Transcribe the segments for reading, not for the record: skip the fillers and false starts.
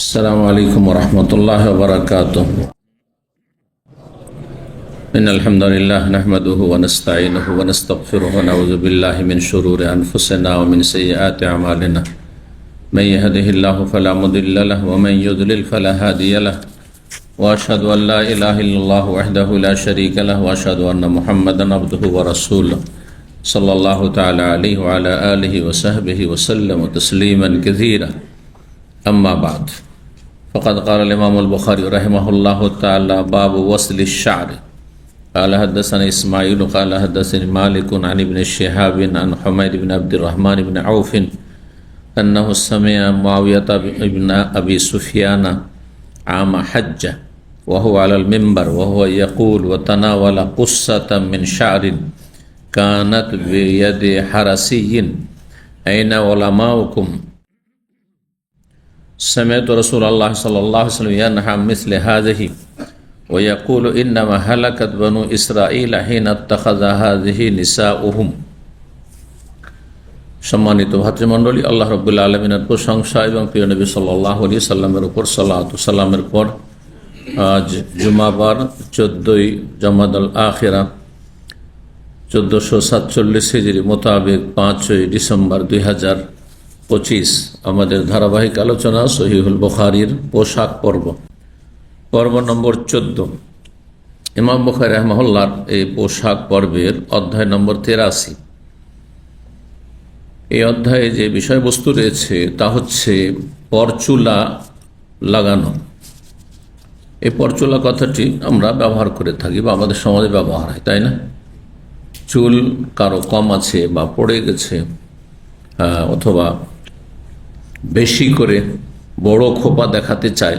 السلام عليكم ورحمة الله وبركاته. إن الحمد لله نحمده ونستعينه ونستغفره ونعوذ بالله من شرور أنفسنا ومن سيئات أعمالنا. من يهده الله فلا مضل له ومن يضلل فلا هادي له. وأشهد أن لا إله إلا الله وحده لا شريك له وأشهد أن محمدا عبده ورسوله صلى الله تعالى عليه وعلى آله وصحبه وسلم تسليما كثيرا. أما بعد فقد قال الإمام البخاري رحمه الله تعالى باب وصل الشعر. قال حدثنا إسماعيل قال حدثني مالك عن ابن شهاب عن حميد بن عبد الرحمن بن عوف أنه سمع معاوية بن أبي سفيان عام حجة وهو على المنبر وهو يقول وتناول قصة من شعر كانت بيد حرسي أين علماؤكم سمعت رسول الله صلى الله عليه وسلم ينهى عن مثل هذه ويقول إنما هلكت بنو إسرائيل حين اتخذ هذه نساؤهم. সম্মানিত ভাতৃমণ্ডলী, আল্লাহ রাব্বুল আলামিনের প্রশংসা এবং প্রিয় নবী সাল্লাল্লাহু আলাইহি সাল্লামের উপর সালাত ও সালামের পর আজ জুমাবার 14ই জমাদাল আখিরা 1447 হিজরি মোতাবেক 5ই ডিসেম্বর 2025 আমাদের ধারাবাহিক আলোচনা সহিহুল বুখারীর পোশাক পর্ব নম্বর 14। ইমাম বুখারী রাহিমাহুল্লাহর এই পোশাক পর্বের অধ্যায় নম্বর 83। এই অধ্যায়ে যে বিষয়বস্তু রয়েছে তা হচ্ছে পরচুলা লাগানো। এই পরচুলা কথাটি আমরা ব্যবহার করে থাকি বা আমাদের সমাজে ব্যবহার হয়, তাই না? চুল কারো কম আছে বা পড়ে গেছে অথবা বেশি করে বড় খোপা দেখাতে চায়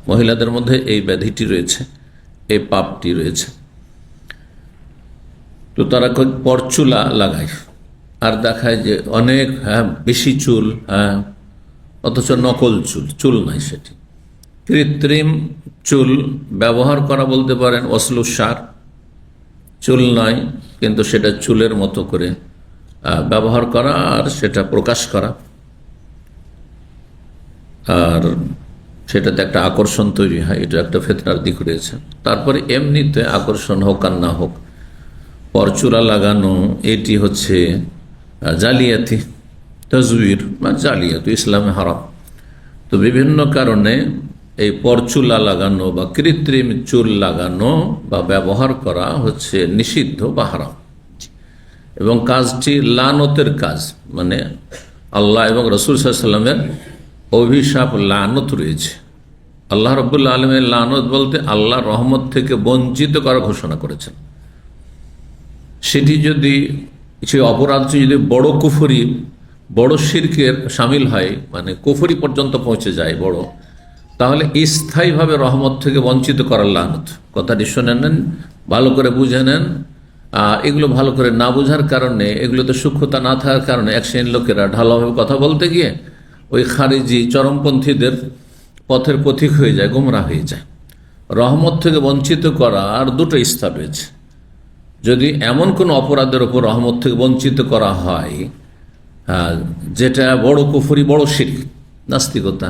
মহিলাদের মধ্যে এই ব্যাধিটি রয়েছে, এই পাপটি রয়েছে। তো তারা পরচুলা লাগায় আর দেখায় যে অনেক বেশি চুল, অথচ নকল চুল নাই, সেটি কৃত্রিম চুল ব্যবহার করা বলতে পারেন ওয়াসলুসার। চুল নয় কিন্তু সেটা চুলের মতো করে ব্যবহার করা আর সেটা প্রকাশ করা, আর সেটাতে একটা আকর্ষণ তৈরি হয়। এটা একটা ফিতনার দিক রয়েছে। তারপরে এমনিতে আকর্ষণ হোক আর না হোক, পরচুলা লাগানো এটি হচ্ছে জালিয়াতি, তাজউইর বা জালিয়াতি, ইসলামে হারাম। তো বিভিন্ন কারণে এই পরচুলা লাগানো বা কৃত্রিম চুল লাগানো বা ব্যবহার করা হচ্ছে নিষিদ্ধ বা হারাম, এবং কাজটি লানতের কাজ, মানে আল্লাহ এবং রাসূল সাল্লাল্লাহু আলাইহি ওয়াসাল্লামের অভিশাপ, লানত রয়েছে। আল্লাহ রাব্বুল আলামিনের লানত বলতে আল্লাহর রহমত থেকে বঞ্চিত করার ঘোষণা করেছেন। সেটি যদি সে অপরাধটি যদি বড় কুফরি, বড় শিরকের শামিল হয়, মানে কুফরি পর্যন্ত পৌঁছে যায় বড়, তাহলে স্থায়ীভাবে রহমত থেকে বঞ্চিত করার লানত। কথাটি শুনে নেন, ভালো করে বুঝে নেন। এগুলো ভালো করে না বোঝার কারণে, এগুলোতে সূক্ষ্মতা না থাকার কারণে এক শ্রেণীর লোকেরা ঢালাওভাবে কথা বলতে গিয়ে ওই খারিজি চরমপন্থীদের পথের পথিক হয়ে যায়, গোমরাহ হয়ে যায়। রহমত থেকে বঞ্চিত করা আর দুটো স্তর রয়েছে। যদি এমন কোনো অপরাধের ওপর রহমত থেকে বঞ্চিত করা হয় যেটা বড় কুফরি, বড় শিরক, নাস্তিকতা,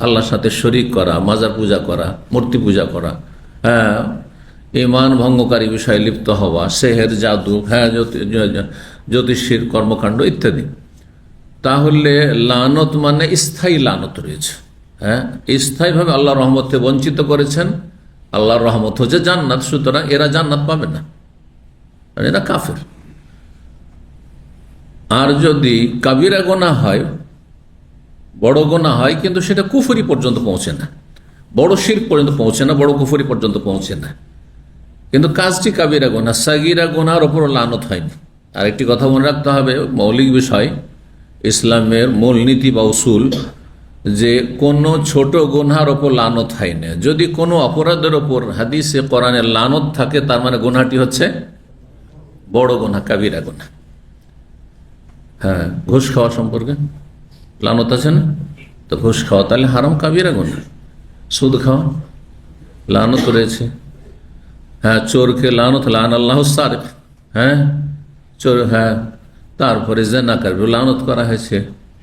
আল্লাহর সাথে শরীক করা, মাজার পূজা করা, মূর্তি পূজা করা, ঈমান ভঙ্গকারী বিষয়ে লিপ্ত হওয়া, সেহের, জাদু, জ্যোতিষীর কর্মকাণ্ড ইত্যাদি, তাহলে লানত মানে স্থায়ী লানত রয়েছে। স্থায়ীভাবে আল্লাহর রহমত থেকে বঞ্চিত করেছেন। আল্লাহর রহমত হচ্ছে জান্নাত, সুতরাং এরা জান্নাত পাবে না, এরা কাফের। আর যদি কাবিরা গোনা হয়, বড় গোনা হয়, কিন্তু সেটা কুফরি পর্যন্ত পৌঁছে না, বড় শিরক পর্যন্ত পৌঁছে না, বড় কুফরি পর্যন্ত পৌঁছে না, কিন্তু কাজটি কাবিরা গোনা, সাগিরা গোনার ওপর লানত হয়নি। আরেকটি কথা মনে রাখতে হবে, মৌলিক বিষয়, ইসলামের মূলনীতি বা উসুল, যে কোনো ছোট গুনহার ওপর লানত হয় না। যদি কোনো অপরাধের ওপর হাদিসে কোরআনের লানত থাকে, তার মানে গুনাহটি হচ্ছে বড় গুনাহ, কাবিরা গুনাহ। ঘুষ খাওয়া সম্পর্কে লানত আছে না? তো ঘুষ খাওয়া তাহলে হারাম, কাবিরা গুনাহ। সুদ খাওয়া লানত রয়েছে। চোরকে লানত, লান আল্লাহু সারিক, চোর, তারপরে জেনা করবে লানত করা হয়েছে,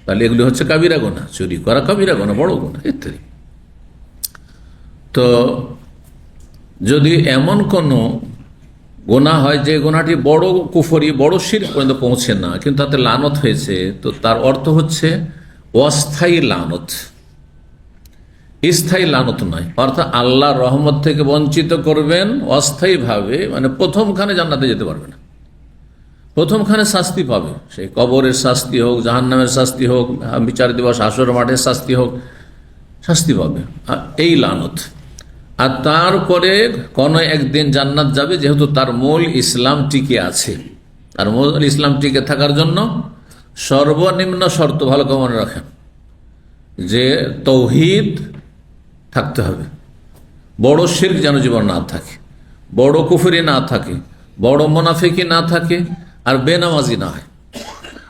তাহলে এগুলি হচ্ছে কাবিরা গুনাহ, চুরি করা কাবিরা গুনাহ, বড় গুনাহ ইত্যাদি। তো যদি এমন কোনো গুনাহ হয় যে গুনাহটি বড় কুফরি, বড় শিরক পর্যন্ত পৌঁছে না, কিন্তু তাতে লানত হয়েছে, তো তার অর্থ হচ্ছে অস্থায়ী লানত, স্থায়ী লানত নয়। অর্থাৎ আল্লাহর রহমত থেকে বঞ্চিত করবেন অস্থায়ীভাবে, মানে প্রথমখানে জান্নাতে যেতে পারবে না, প্রথমখানে শাস্তি পাবে, সেই কবরের শাস্তি হোক, জাহান্নামের শাস্তি হোক, বিচার দিবস হাসর মাঠের শাস্তি হোক, শাস্তি পাবে, এই লানত। আর তারপরে কোনো একদিন জান্নাত যাবে, যেহেতু তার মূল ইসলাম টিকে আছে। আর মূল ইসলাম টিকে থাকার জন্য সর্বনিম্ন শর্ত ভালো করে মনে রাখেন, যে তৌহিদ থাকতে হবে, বড় শিরক যেন জীবন না থাকে, বড় কুফরি না থাকে, বড় মুনাফিকি না থাকে, আর বেনামাজি না হয়।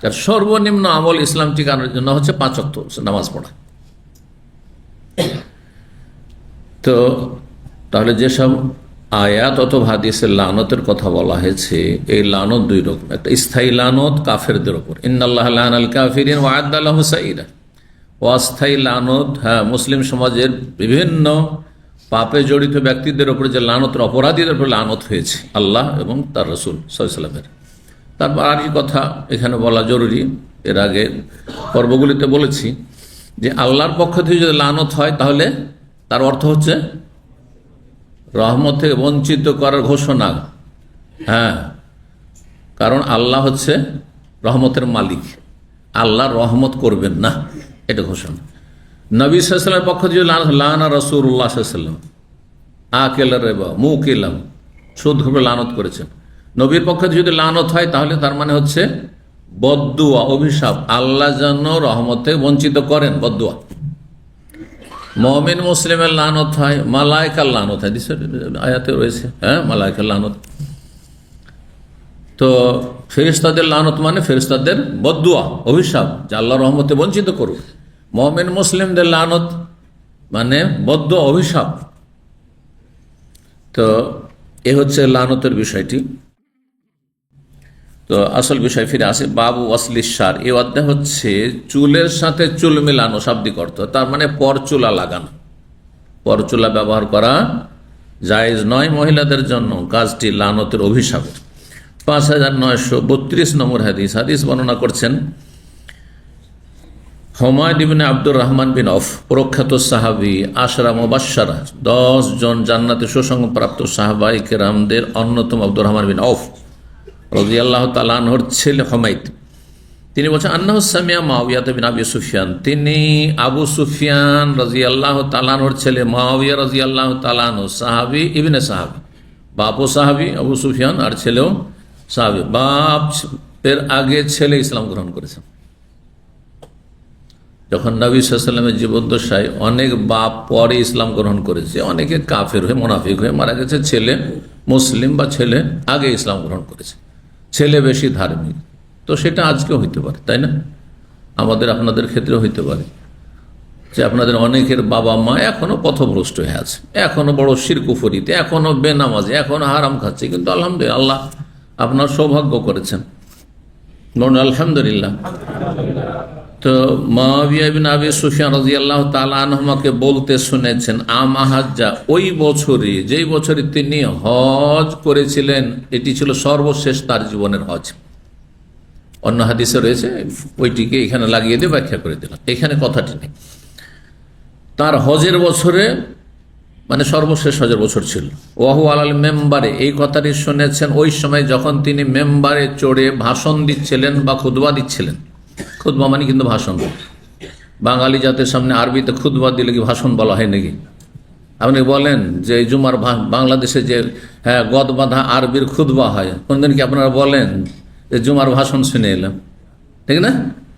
আর সর্বনিম্ন আমল ইসলাম টিকানোর জন্য হচ্ছে 5 ওয়াক্ত নামাজ পড়া। তো তাহলে যেসব আয়াত অথবা হাদিসের লানতের কথা বলা হয়েছে, এই লানত দুই রকম। একটা স্থায়ী লানত কাফেরদের ওপর, ইন্নাল্লাহ লানাল কাফিরিন ওয়া আ'আদ্দা লাহুম সাইরা। অস্থায়ী লানত, হ্যাঁ, মুসলিম সমাজের বিভিন্ন পাপে জড়িত ব্যক্তিদের উপরে যে লানতের, অপরাধীদের উপরে লানত হয়েছে আল্লাহ এবং তার রাসূল সাল্লাল্লাহু আলাইহি ওয়াসাল্লামের। তারপর আর কি কথা এখানে বলা জরুরি, এর আগে পর্বগুলিতে বলেছি যে আল্লাহর পক্ষ থেকে যদি লানত হয়, তাহলে তার অর্থ হচ্ছে রহমত থেকে বঞ্চিত করার ঘোষণা। হ্যাঁ, কারণ আল্লাহ হচ্ছে রহমতের মালিক, আল্লাহ রহমত করবেন না, এটা ঘোষণা। নবী সাল্লাল্লাহু আলাইহি ওয়াসাল্লামের পক্ষ থেকে লানা রাসূলুল্লাহ সাল্লাল্লাহু আলাইহি ওয়াসাল্লাম আকেলা রিবা মুকিলাম, সুদ ঘুরে লানত করেছেন। নবীর পক্ষ থেকে যদি লানত হয়, তাহলে তার মানে হচ্ছে বদদুয়া, অভিশাপ, আল্লাহ যেন রহমতে বঞ্চিত করেন, বদদুয়া। মুমিন মুসলিমের লানত হয়, মালায়েকার লানত হয়, আয়াতে রয়েছে, হ্যাঁ, মালায়েকার লানত। তো ফেরেশতাদের লানত মানে ফেরেশতাদের বদদুয়া, অভিশাপ, যে আল্লাহ রহমতে বঞ্চিত করুক। মুমিন মুসলিমদের লানত মানে বদদুয়া, অভিশাপ। তো এ হচ্ছে লানতের বিষয়টি। তো আসল বিষয় ফিরে আসে, বাবু ওয়াসলিস শার। এই অধ্যায় হচ্ছে চুলের সাথে চুল মিলানো, শাব্দিক অর্থ, তার মানে পরচুলা লাগানো। পরচুলা ব্যবহার করা জায়েজ নয় মহিলাদের জন্য, কাজটি লানতের অভিশাপের। 5932 নম্বর হাদিস। হাদিস বর্ণনা করছেন হুমায়দ ইবনে আব্দুর রহমান বিন আউফ, প্রখ্যাত সাহাবী, আশরা মুবাশশারা, 10 জন জান্নাতে সুসংবাদপ্রাপ্ত সাহাবায়ে কেরামদের অন্যতম আব্দুর রহমান বিন আউফ রাদিয়াল্লাহু তাআলা আনহুর ছেলে হুমায়দ, তিনি বলছেন আন্নাহু সামিয়া মুআবিয়া বিন আবি সুফিয়ান, তিনি আবু সুফিয়ান রাদিয়াল্লাহু তাআলা আনহুর ছেলে মুআবিয়া রাদিয়াল্লাহু তাআলা আনহু, সাহাবী, ইবনে সাহাবী, বাপও সাহাবী আবু সুফিয়ান, আর ছেলেও সাহাবী। বাপের আগে ছেলে ইসলাম গ্রহণ করেছেন। যখন নবী সাল্লাল্লাহু আলাইহি ওয়াসাল্লামের জীবদ্দশায় অনেক বাপ পরে ইসলাম গ্রহণ করেছে, অনেকে কাফের হয়ে মুনাফিক হয়ে মারা গেছে, ছেলে মুসলিম বা ছেলে আগে ইসলাম গ্রহণ করেছে, ছেলে বেশি ধার্মিক। তো সেটা আজকেও হইতে পারে, তাই না? আমাদের আপনাদের ক্ষেত্রেও হইতে পারে যে আপনাদের অনেকের বাবা মা এখনো পথভ্রষ্ট হয়ে আছে, এখনো বড় শিরকুফরিতে, এখনো বেনামাজি, এখনো হারাম খাচ্ছে, কিন্তু আলহামদুলিল্লাহ আল্লাহ আপনার সৌভাগ্য করেছেন, বলুন আলহামদুলিল্লাহ। তো মুআবিয়া ইবনে আবি সুফিয়ান রাদিয়াল্লাহু তাআলা আনহুমাকে বলতে শুনেছেন, আমা হাজ্জা, ওই বছরে, যেই বছরে তিনি হজ করেছিলেন, এটি ছিল সর্বশেষ তার জীবনের হজ। অন্য হাদিসে রয়েছে, ওইটিকে এখানে লাগিয়ে দিয়ে ব্যাখ্যা করে দিলাম, এখানে কথাটি নেই। তার হজের বছরে মানে সর্বশেষ হজের বছর ছিল। ওয়াহু আলাল মেম্বারে, এই কথাটি শুনেছেন ওই সময় যখন তিনি মেম্বারে চড়ে ভাষণ দিচ্ছিলেন বা খুতবা দিচ্ছিলেন। খুতবা মানে কিন্তু ভাষণ। বাঙালি জাতির সামনে আরবিতে খুতবা দিলে কি ভাষণ বলা হয় নাকি? আপনি বলেন যে জুমার বাংলাদেশে যে গদ বাঁধা আরবির খুতবা হয়, কোনদিন কি আপনারা বলেন যে জুমার ভাষণ শুনে এলাম? ঠিক না,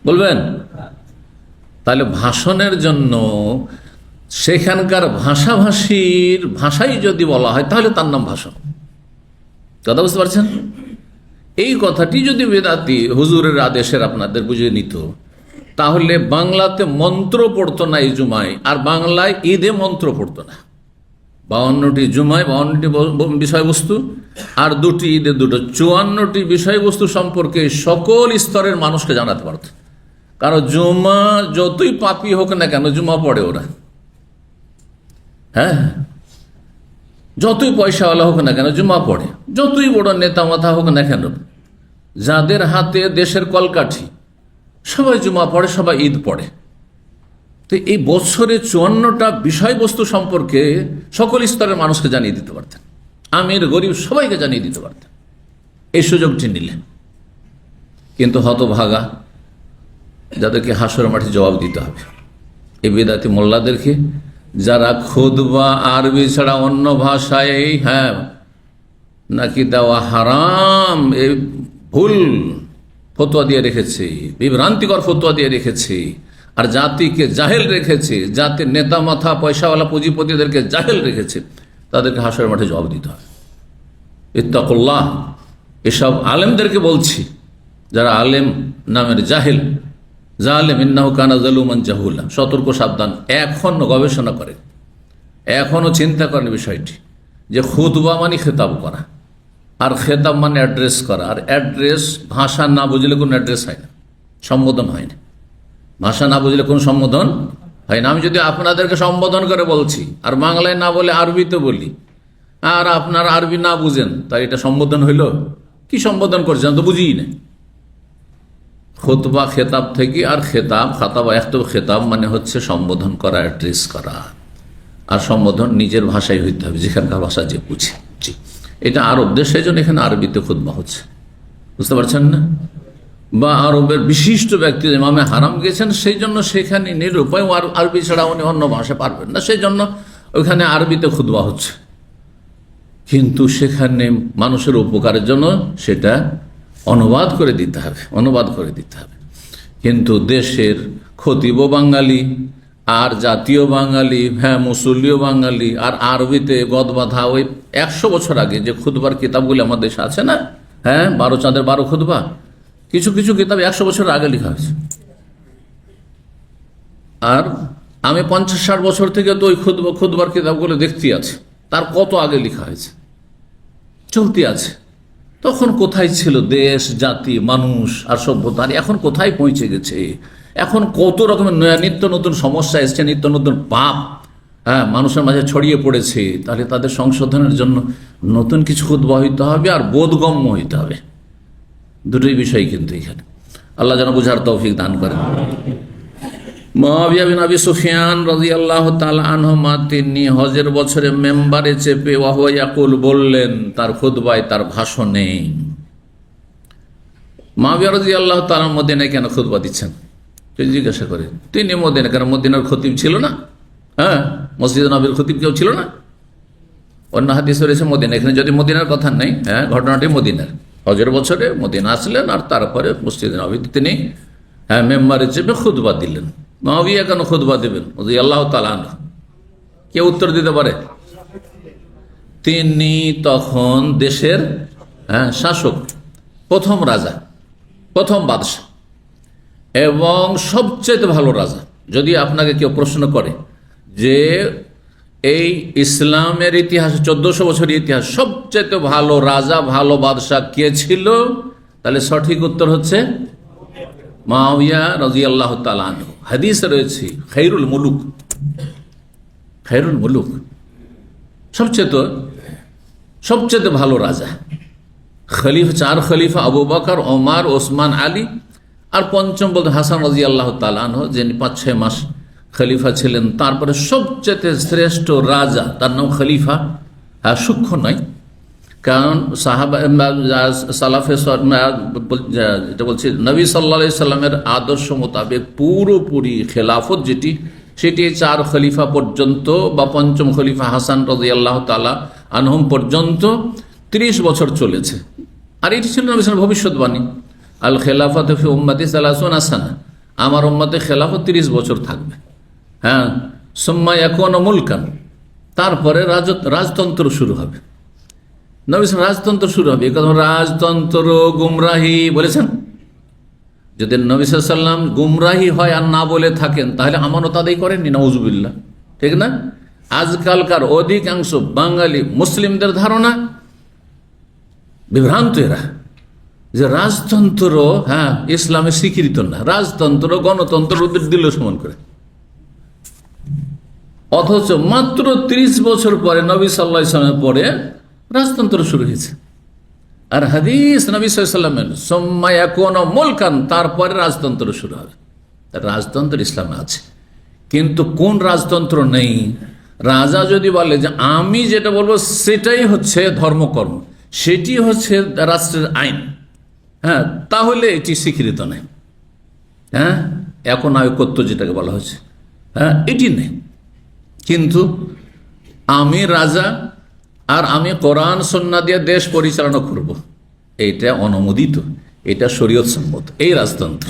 বলবেন? তাহলে ভাষণের জন্য সেখানকার ভাষাভাষীর ভাষাই যদি বলা হয়, তাহলে তার নাম ভাষণ। কথা বুঝতে পারছেন? এই কথাটি যদি বেদাতি হুজুরের আদেশের আপনাদের বুঝে নিত, তাহলে বাংলাতে মন্ত্র পড়তো না এই জুমায়, আর বাংলায় ঈদে মন্ত্র পড়তো না। 52টি জুমায় 52টি বিষয়বস্তু, আর 2টি ঈদে 2টো, 54টি বিষয়বস্তু সম্পর্কে সকল স্তরের মানুষকে জানাতে পারত। কারণ জুমা যতই পাপী হোক না কেন জুমা পড়ে ওরা। হ্যাঁ, যতই পয়সাওয়ালা হোক না কেন জুমা পড়ে, যতই বড় নেতা মাথা হোক না কেন, যাদের হাতে দেশের কলকাঠি, সবাই জুমা পড়ে, সবাই ঈদ পড়ে। তো এই বছরে 54টা বিষয়বস্তু সম্পর্কে সকল স্তরের মানুষকে জানিয়ে দিতে পারতেন, আমির গরিব সবাইকে জানিয়ে দিতে পারতেন এই সুযোগটি নিলেন। কিন্তু হতভাগা, যাদেরকে হাসরের মাঠে জবাব দিতে হবে, এই বেদাতি মোল্লাদেরকে, যারা খুতবা আরবি ছাড়া অন্য ভাষায় নাকি দেওয়া হারাম এই ভুল ফতোয়া দিয়ে রেখেছে, বিভ্রান্তিকর ফতোয়া দিয়ে রেখেছে, আর জাতিকে জাহেল রেখেছে, জাতির নেতা মাথা পয়সাওয়ালা পুঁজিপতিদেরকে জাহেল রেখেছে, তাদেরকে হাসরের মাঠে জবাব দিতে হবে। ইত্তাকুল্লাহ, এসব আলেমদেরকে বলছি, যারা আলেম নামের জাহেল, জালেম, ইন্নাহু কানা যালুমান জাহুলা, সতর্ক সাবধান। এখনো গবেষণা করেন, এখনো চিন্তা করেন বিষয়টি, যে খুতবা মানে খেতাব করা, আর খেতাব মানে অ্যাড্রেস করা, আর অ্যাড্রেস ভাষা না বুঝলে কোনো অ্যাড্রেস হয় না, সম্বোধন হয় না। ভাষা না বুঝলে কোন সম্বোধন হয় না। আমি যদি আপনাদেরকে সম্বোধন করে বলছি, আর বাংলায় না বলে আরবিতে বলি, আর আপনার আরবি না বুঝেন, তাই এটা সম্বোধন হইল? কি সম্বোধন করছেন তো বুঝিই না। খুতবা খেতাব থেকে, আর খেতাব খাতাবা একটু খেতাব মানে হচ্ছে সম্বোধন করা, অ্যাড্রেস করা, আর সম্বোধন নিজের ভাষায় হইতে হবে, যেখানকার ভাষা যে বুঝে। জি, এটা আরব দেশ, সেই জন্য এখানে আরবিতে খুতবা হচ্ছে, বুঝতে পারছেন না? বা আরবের বিশিষ্ট ব্যক্তি ইমামে হারাম গেছেন, সেই জন্য সেখানে নিরুপায়, আরবি ছাড়া উনি অন্য ভাষা পারবেন না, সেই জন্য ওইখানে আরবিতে খুতবা হচ্ছে। কিন্তু সেখানে মানুষের উপকারের জন্য সেটা অনুবাদ করে দিতে হবে, অনুবাদ করে দিতে হবে। কিন্তু দেশের খতিবও বাঙালি, আর জাতীয় বাঙালি, মুসল্লিও বাঙালি, আর আরবিতে গদবাধা ওই 100 বছর আগে যে খুতবার কিতাবগুলি আমাদের দেশে আছে না, 12 চাঁদের 12 খুতবা, কিছু কিছু কিতাব 100 বছর আগে লেখা হয়েছে। আর আমি 50-60 বছর থেকে তো ওই খুতবার কিতাবগুলো দেখতে আছে, তার কত আগে লেখা হয়েছে, চলতি আছে। তখন কোথায় ছিল দেশ, জাতি, মানুষ আর সভ্যতা, আর এখন কোথায় পৌঁছে গেছে। এখন কত রকমের নিত্য নতুন সমস্যা এসছে, নিত্য নতুন পাপ মানুষের মাঝে ছড়িয়ে পড়েছে। তাহলে তাদের সংশোধনের জন্য নতুন কিছু খুতবা হইতে হবে, আর বোধগম্য হইতে হবে। দুটোই বিষয় কিন্তু এখানে। আল্লাহ যেন বুঝার তৌফিক দান করেন। মুআবিয়া বিন আবি সুফিয়ান রাদিয়াল্লাহু তাআলা আনহুমা, তিনি হজের বছরে মেম্বারে চেপে ওয়াহুয়া ইয়াকুল বললেন, তার খুতবায়, তার ভাষণে। মুআবিয়া রাদিয়াল্লাহু তাআলা মদিনায় কেন খুতবা দিচ্ছেন জিজ্ঞাসা করে। তিনি মদিনা, কারণ মদিনার খতিব ছিল না, মসজিদ নববীর খতিব কেউ ছিল না। অন্য হাদিসে রয়েছে মদিনা, এখানে যদি মদিনার কথা নেই, ঘটনাটি মদিনার। হজের বছরে মদিনা আসলেন, আর তারপরে মসজিদ নববীতে তিনি মেম্বারে চেপে খুতবা দিলেন। মুআবিয়া কেন খুতবা দেবেন রাদিয়াল্লাহু তাআলা আনহু? কে উত্তর দিতে পারে? তিনি তখন দেশের শাসক, প্রথম রাজা, প্রথম বাদশা, এবং সবচেয়ে ভালো রাজা। যদি আপনাকে কেউ প্রশ্ন করে যে এই ইসলামের ইতিহাসে 1400 বছরের ইতিহাস সবচেয়ে ভালো রাজা, ভালো বাদশা কে ছিল, তাহলে সঠিক উত্তর হচ্ছে মুআবিয়া রাদিয়াল্লাহু তাআলা আনহু। হাদিসে রয়েছে খায়রুল মুলুক, খায়রুল মুলুক, সবচেয়ে ভালো রাজা। খলিফা, 4 খলিফা, আবু বকর, ওমর, ওসমান, আলী, আর পঞ্চম বলতে হাসান রাদিয়াল্লাহু তাআলা আনহু, যিনি 5-6 মাস খলিফা ছিলেন। তারপরে সবচেয়ে শ্রেষ্ঠ রাজা, তার নাম খলিফা, সূক্ষ্ম নয়, কারণ সাহাবা সালাফে যেটা বলছি, নবী সাল্লাল্লাহু আলাইহি সাল্লামের আদর্শ মোতাবেক পুরোপুরি খেলাফত যেটি, সেটি 4 খলিফা পর্যন্ত, বা পঞ্চম খলিফা হাসান রাদিয়াল্লাহু তাআলা আনহুম পর্যন্ত 30 বছর চলেছে। আর এটি ছিল নবী সাল্লাল্লাহু ভবিষ্যৎবাণী, আল খেলাফত ফি উম্মতি 30 সানা, আমার উম্মতে খেলাফত 30 বছর থাকবে। সুম্মা ইয়াকুনু মুলকান, তারপরে রাজতন্ত্র শুরু হবে। নবী রাজতন্ত্র শুরু হবে, রাজতন্ত্র গুমরাহি বলেছেন। যদি নবী সাল্লাল্লাহু আলাইহি ওয়াসাল্লাম গুমরাহি হয় আর না বলে থাকেন, তাহলে আমানত আদায় করেননি, নাউজুবিল্লাহ, ঠিক না? আজকালকার অধিকাংশ বাঙালি মুসলিমদের ধারণা, বিভ্রান্ত এরা, যে রাজতন্ত্র ইসলামের স্বীকৃত না, রাজতন্ত্র গণতন্ত্র ওদের দিল সমান করে। অথচ মাত্র 30 বছর পরে নবী সাল্লাল্লাহু আলাইহি ওয়াসাল্লামের পরে রাজতন্ত্র শুরু হয়েছে। আর হাদিস নবী সাল্লাল্লাহু আলাইহি ওয়াসাল্লামের সুম্মা ইয়াকুনু মুলকান, তারপরে রাজতন্ত্র শুরু হবে। রাজতন্ত্র ইসলামে আছে, কিন্তু কোন রাজতন্ত্র নেই? রাজা যদি বলে যে আমি যেটা বলবো সেটাই হচ্ছে ধর্মকর্ম, সেটি হচ্ছে রাষ্ট্রের আইন, তাহলে এটি স্বীকৃত নেই। এখন নায়কত্ব যেটাকে বলা হচ্ছে, এটি নেই। কিন্তু আমি রাজা আর আমি কোরআন সুন্নাহ দিয়ে দেশ পরিচালনা করব, এইটা অনুমোদিত, এটা শরীয়ত সম্মত, এই রাজতন্ত্র।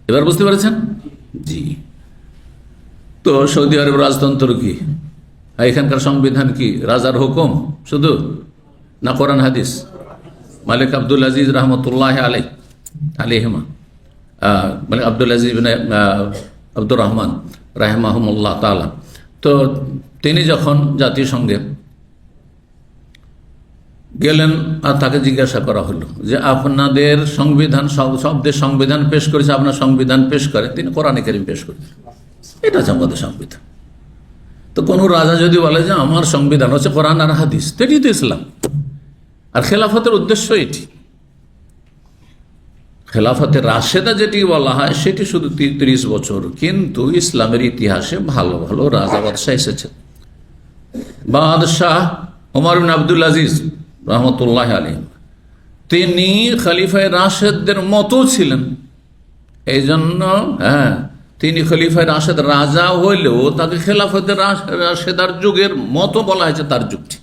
এবার বুঝতে পেরেছেন? জি। তো সৌদি আরব রাজতন্ত্র কি? এখানকার সংবিধান কি রাজার হুকুম শুধু, না কোরআন হাদিস? মালিক আব্দুল আজিজ রহমতুল্লাহ আলাইহিমা, মালিক আব্দুল আজিজ আব্দুর রহমান রাহিমাহুমুল্লাহ তাআলা, তো তিনি যখন জাতিসংঘে গেলেন আর তাকে জিজ্ঞাসা করা হলো যে আপনাদের সংবিধান, সব দেশ সংবিধান পেশ করেছে, আপনার সংবিধান পেশ করে? তিনি কোরআনে কারীম পেশ করেছেন, এটা হচ্ছে আমাদের সংবিধান। তো কোন রাজা যদি বলে যে আমার সংবিধান হচ্ছে কোরআন আর হাদিস, তো এটি তো ইসলাম। আর খেলাফতের উদ্দেশ্য এটি, খেলাফতের রাশেদা যেটি বলা হয় সেটি শুধু 30 বছর, কিন্তু ইসলামের ইতিহাসে ভালো ভালো রাজা বাদশাহ এসেছে। বাদশাহ ওমর বিন আব্দুল আজিজ রহমতুল্লাহ আলাইহি, তিনি খলিফায়ে রাশেদদের মতো ছিলেন, এই জন্য তিনি খলিফায়ে রাশেদ রাজা হইলেও তাকে খেলাফতের রাশেদার যুগের মতো বলা হয়েছে, তার যুগটি।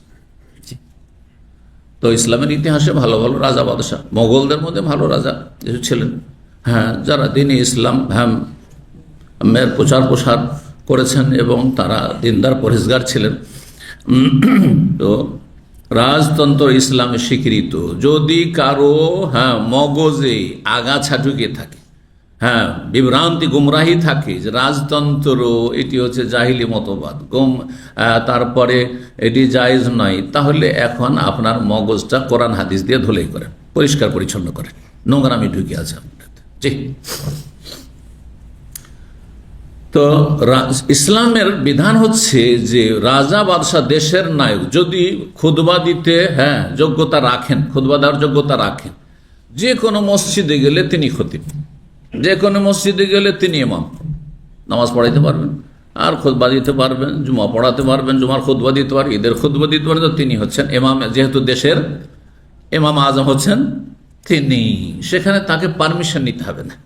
তো ইসলামের ইতিহাসে ভালো ভালো রাজা বাদশাহ, মোগলদের মধ্যে ভালো রাজা ছিলেন, যারা দিনে ইসলাম প্রচার প্রসার করেছেন এবং তারা দিনদার পরহেজগার ছিলেন। তো রাজতন্ত্র ইসলামে স্বীকৃত। যদি কারো মগজে আগাছা ঢুকে থাকে, বিভ্রান্তি গুমরাহি থাকে যে রাজতন্ত্র এটি হচ্ছে জাহিলি মতবাদ, তারপরে এটি জায়েজ নয়, তাহলে এখন আপনার মগজটা কোরআন হাদিস দিয়ে ধুলাই করেন, পরিষ্কার পরিচ্ছন্ন করেন, নোংরামি ঢুকে আছে আপনার। জি। তো ইসলামের বিধান হচ্ছে যে রাজা বাদশাহ দেশের নায়ক যদি খুতবা দিতে যোগ্যতা রাখেন, খুতবা দেওয়ার যোগ্যতা রাখেন, যে কোনো মসজিদে গেলে তিনি খতিব, যে কোনো মসজিদে গেলে তিনি ইমাম, নামাজ পড়াইতে পারবেন আর খুতবা দিতে পারবেন, জুমা পড়াতে পারবেন, জুমার খুতবা দিতে পারবেন, ঈদের খুতবা দিতে পারবেন। তো তিনি হচ্ছেন ইমাম, যেহেতু দেশের ইমাম আজম হচ্ছেন তিনি, সেখানে তাকে পারমিশন নিতে হবে না।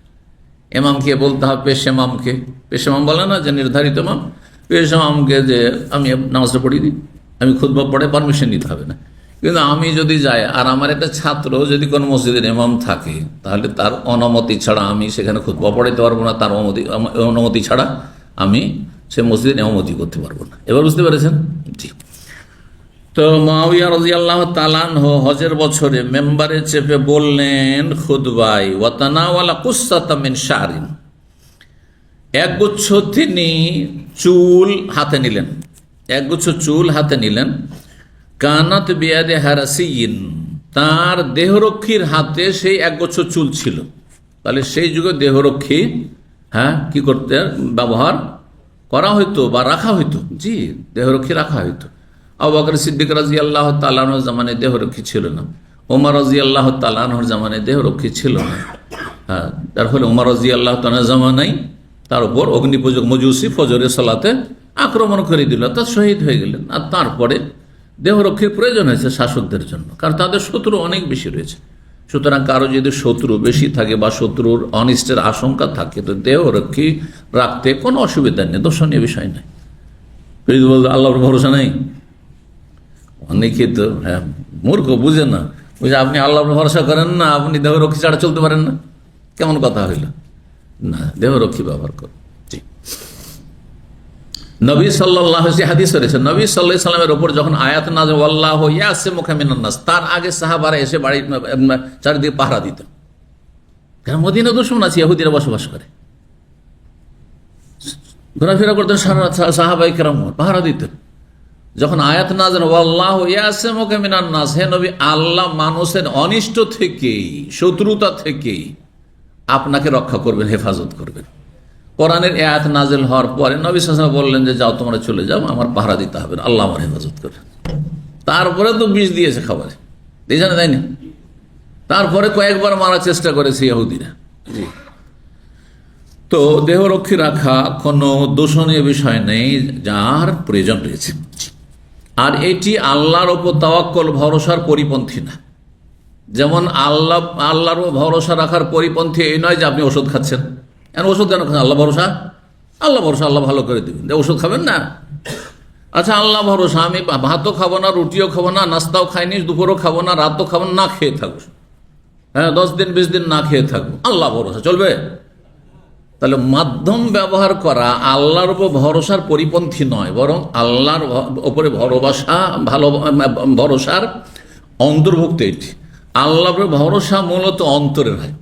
ইমামকে বলতে হবে, পেশ ইমামকে, পেশ ইমাম বলে না যে নির্ধারিত ইমাম, পেশ ইমামকে যে আমি নামাজটা পড়িয়ে দিই, আমি খুতবা পড়ে, পারমিশন নিতে হবে না। কিন্তু আমি যদি যাই আর আমার একটা ছাত্র যদি কোনো মসজিদের ইমাম থাকে, তাহলে তার অনুমতি ছাড়া আমি সেখানে খুতবা পড়াইতে পারবো না, তার অনুমতি ছাড়া আমি সে মসজিদের ইমামতি করতে পারবো না। এবার বুঝতে পেরেছেন? জি। তো মুআবিয়া রাদিয়াল্লাহু তাআলা আনহু হজের বছরে মেম্বারে চেপে বললেন খুতবায়, ওয়া তানাওয়ালা কুসসাতা মিন শারিন, একগুচ্ছ তিনি চুল হাতে নিলেন, একগুচ্ছ চুল হাতে নিলেন। কানাত বিয়াদে হারাসিয়িন, তার দেহরক্ষীর হাতে সেই একগুচ্ছ চুল ছিল। তাহলে সেই যুগে দেহরক্ষী কি করতে ব্যবহার করা হইতো বা রাখা হইতো? জি, দেহরক্ষী রাখা হইতো। আবু বকর সিদ্দিক রাদিয়াল্লাহু তাআলা আনহুর জামানায় দেহরক্ষী ছিল না, ওমর রাদিয়াল্লাহু তাআলা আনহুর জামানায় দেহরক্ষী ছিল না। তার ফলে ওমর রাদিয়াল্লাহু তাআলার জামানায় তার উপর অগ্নিপূজক মজুসি ফজরের সালাতে আক্রমণ করে দিল, তার শহীদ হয়ে গেলেন। আর তারপরে দেহরক্ষীর প্রয়োজন হয়েছে শাসকদের জন্য, কারণ তাদের শত্রু অনেক বেশি রয়েছে। সুতরাং কারো যদি শত্রু বেশি থাকে বা শত্রুর অনিষ্টের আশঙ্কা থাকে, তো দেহরক্ষী রাখতে কোনো অসুবিধা নেই, দর্শনীয় বিষয় নেই। আল্লাহর ভরসা নেই, অনেকে তো মূর্খ, বুঝে না, বুঝে আপনি আল্লাহর ভরসা করেন না, আপনি দেহরক্ষী ছাড়া চলতে পারেন না, কেমন কথা হইল? না, দেহরক্ষী ব্যবহার করুন। জি। নবী সাল্লাল্লাহু আলাইহি হাদিস রয়েছে, নবী সাল্লাল্লাহু আলাইহি সাল্লামের উপর যখন আয়াত নাযিল ওয়াল্লাহু ইয়াসিমুকা মিনান নাস, তার আগে সাহাবারা এসে বাড়ি চারিদিকে পাহারা দিতেন। কারণ মদিনা দুশমন আছে, ইহুদিরা বসবাস করে, ঘোরাফেরা করতেন, সাহাবায়ে কেরাম পাহারা দিতেন। যখন আয়াত নাযিল ওয়াল্লাহু ইয়াসিমুকা মিনান নাস, হে নবী আল্লাহ মানুষের অনিষ্ট থেকেই, শত্রুতা থেকেই আপনাকে রক্ষা করবেন, হেফাজত করবেন। কোরআনের আয়াত নাযিল হওয়ার পরে নবী সাল্লাল্লাহু আলাইহি ওয়াসাল্লাম বললেন যে যাও তোমরা চলে যাও, আমার পাহারা দিতে হবে না, আল্লাহ আমার হেফাজত করবেন। তারপরে তো বিষ দিয়েছে খাবারে, দিয়েছে না, তাই না? তারপরে কয়েকবার মারার চেষ্টা করেছে ইহুদিরা। তো দেহরক্ষী রাখা কোনো দূষণীয় বিষয় নেই, যার প্রয়োজন রয়েছে। আর এটি আল্লাহর ওপর তাওয়াক্কুল, ভরসার পরিপন্থী না। যেমন আল্লাহর ভরসা রাখার পরিপন্থী এই নয় যে আপনি ওষুধ খাচ্ছেন, ওষুধ কেন খাচ্ছেন? আল্লাহ ভরসা, আল্লাহ ভরসা, আল্লাহ ভালো করে দেবেন, ওষুধ খাবেন না? আচ্ছা আল্লাহ ভরসা, আমি ভাতও খাবো না, রুটিও খাবো না, নাস্তাও খাইনি, দুপুরও খাবো না, রাতও খাবো না, না খেয়ে থাকবো, হ্যাঁ 10 দিন 20 দিন না খেয়ে থাকবো, আল্লাহ ভরসা চলবে? তাহলে মাধ্যম ব্যবহার করা আল্লাহর উপর ভরসার পরিপন্থী নয়, বরং আল্লাহর উপরে ভরসার অন্তর্ভুক্ত এটি। আল্লাহর ভরসা মূলত অন্তরের হয়।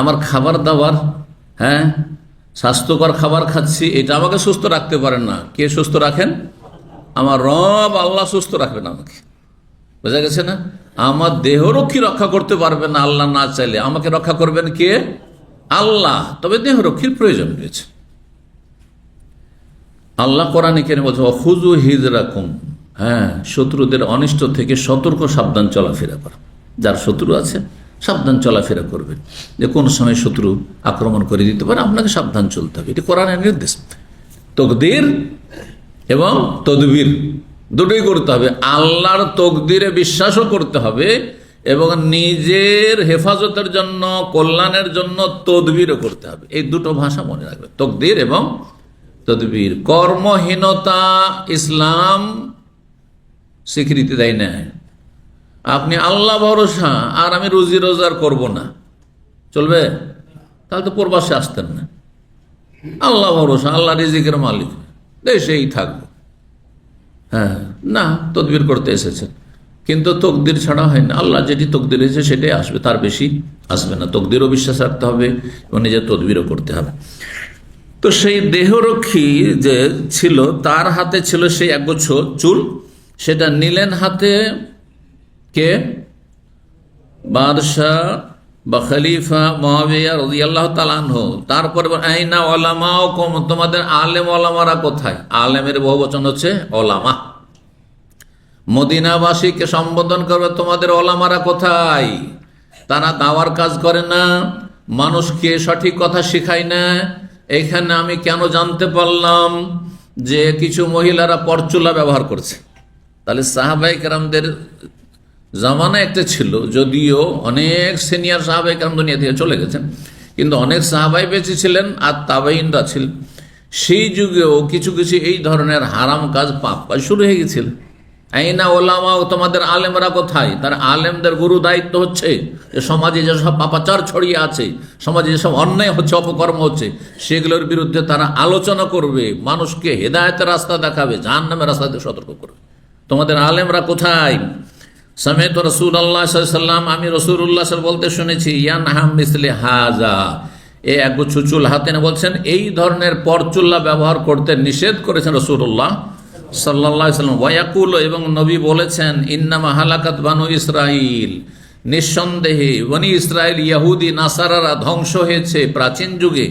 আমার খাবার দাবার, হ্যাঁ স্বাস্থ্যকর খাবার খাচ্ছি, এটা আমাকে সুস্থ রাখতে পারেন না। কে সুস্থ রাখেন? আমার রব আল্লাহ সুস্থ রাখবেন আমাকে, বোঝা গেছে না? আমার দেহরক্ষী রক্ষা করতে পারবেন না আল্লাহ না চাইলে, আমাকে রক্ষা করবেন কে? আল্লাহ। তবে দেহরক্ষীর প্রয়োজন রয়েছে। আল্লাহ কোরআনে কেন বলছে খুযু হিজরাকুম, হ্যাঁ শত্রুদের অনিষ্ট থেকে সতর্ক সাবধান চলাফেরা করা। যার শত্রু আছে সাবধান চলাফেরা করবেন, যে কোন সময় শত্রু আক্রমণ করে দিতে পারে, আপনাকে সাবধান চলতে হবে। এটি কোরআনের নির্দেশ। তকদির এবং তদবির দুটোই করতে হবে। আল্লাহর তকদিরে বিশ্বাসও করতে হবে এবং নিজের হেফাজতের জন্য, কল্যাণের জন্য তদবিরও করতে হবে। এই দুটো ভাষা মনে রাখবে, তকদির এবং তদবির। কর্মহীনতা ইসলাম স্বীকৃতি দেয় না। আপনি আল্লাহ ভরসা আর আমি রুজি রোজগার করব না, চলবে? তাহলে তো প্রবাসে আসতেন না। আল্লাহ ভরসা, আল্লাহ রিজিকের মালিক, দেশেই থাকবো। হ্যাঁ না, তদবির করতে এসেছেন, কিন্তু তকদির ছাড়া হয় না। আল্লাহ যেটি তকদির হয়েছে সেটাই আসবে, তার বেশি আসবে না। তকদিরও বিশ্বাস রাখতে হবে এবং নিজের তদবিরও করতে হবে। তো সেই দেহরক্ষী যে ছিল, তার হাতে ছিল সেই একগুচ্ছ চুল, সেটা নিলেন হাতে কে? বাদশাহ বা খলিফা মুআবিয়া রাদিয়াল্লাহু তাআলা আনহু। তারপরে আইনা উলামাউকুম, তোমাদের আলেম ওলামারা কোথায়? আলেমের বহুবচন হচ্ছে ওলামা। মদিনাবাসীকে সম্বোধন করবে, তোমাদের ওলামারা কোথায়? তারা দাওয়ার কাজ করে না, মানুষকে সঠিক কথা শেখায় না। এখানে আমি কেন জানতে পারলাম যে কিছু মহিলারা পরচুলা ব্যবহার করছে? তাহলে সাহাবায়ে কেরামদের জামানা একটা ছিল, যদিও অনেক সিনিয়র সাহাবায়ে কেরাম দুনিয়া থেকে চলে গেছেন, কিন্তু অনেক সাহাবাই বেঁচে ছিলেন আর তাবেঈনরা ছিলেন। সেই যুগেও কিছু কিছু এই ধরনের হারাম কাজ, পাপ কাজ শুরু হয়ে গেছিল। আইনা ওলামা, তোমাদের আলেমরা কোথায়? তার আলেমদের গুরু দায়িত্ব হচ্ছে যে সমাজে যেসব পাপাচার ছড়িয়ে আছে, সমাজে যেসব অন্যায় হচ্ছে, অপকর্ম হচ্ছে, সেগুলোর বিরুদ্ধে তারা আলোচনা করবে, মানুষকে হেদায়েতের রাস্তা দেখাবে, জাহান্নামের রাস্তা থেকে সতর্ক করবে। তোমাদের আলেমরা কোথায়? সামিত রাসূলুল্লাহ সাল্লাল্লাহু আলাইহি ওয়াসাল্লাম, আমি রাসূলুল্লাহ সাল্লাল্লাহু বলতে শুনেছি, ইয়ানহাম মিসলি হাযা, এই একগুচ্ছ চুল হাতে না, বলছেন এই ধরনের পরচুল্লা ব্যবহার করতে নিষেধ করেছেন রাসূলুল্লাহ সাল্লাল্লাহু আলাইহি ওয়াসাল্লাম। ওয়ায়াকুল, এবং নবী বলেছেন, ইন্নামা হালাকাত বানু ইসরাইল, নিঃসন্দেহে বনি ইসরাইল ইহুদি নাসারারা ধ্বংস হয়েছে প্রাচীন যুগে।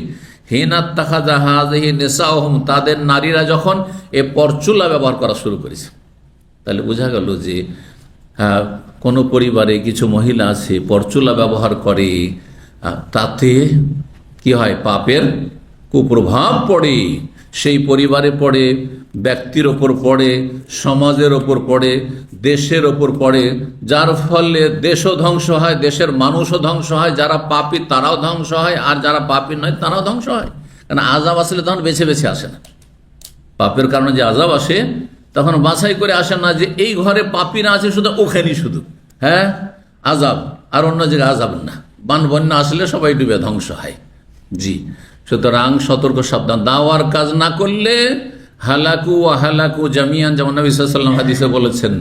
হিনাত তাখাযা হাযিহি নিসাউহুম, তাদের নারীরা যখন এ পরচুলা ব্যবহার করা শুরু করেছে। তাহলে বোঝা গেল যে হ্যাঁ, কোনো পরিবারে কিছু মহিলা আছে পরচুলা ব্যবহার করে, তাতে কি হয়? পাপের কুপ্রভাব পড়ে, সেই পরিবারে পড়ে, ব্যক্তির ওপর পড়ে, সমাজের ওপর পড়ে, দেশের ওপর পড়ে, যার ফলে দেশও ধ্বংস হয়, দেশের মানুষও ধ্বংস হয়। যারা পাপী তারাও ধ্বংস হয়, আর যারা পাপী নয় তারাও ধ্বংস হয়। কারণ আযাব আসলে তখন বেছে বেছে আসে না। পাপের কারণে যে আযাব আসে তখন বাছাই করে আসে না, যে এই ঘরে পাপীরা আছে শুধু ওখানেই শুধু হ্যাঁ আযাব, আর অন্য জায়গায় আযাব না। বান বন্যা আসলে সবাই ডুবে ধ্বংস হয়। জি, সুতরাং সতর্ক সাবধান। দাওয়ার কাজ না করলে হালাকু ওয়া হালাকু জামিয়ান, যেমন নবী সাল্লাল্লাহু আলাইহি ওয়াসাল্লাম হাদিসে বলেছেন,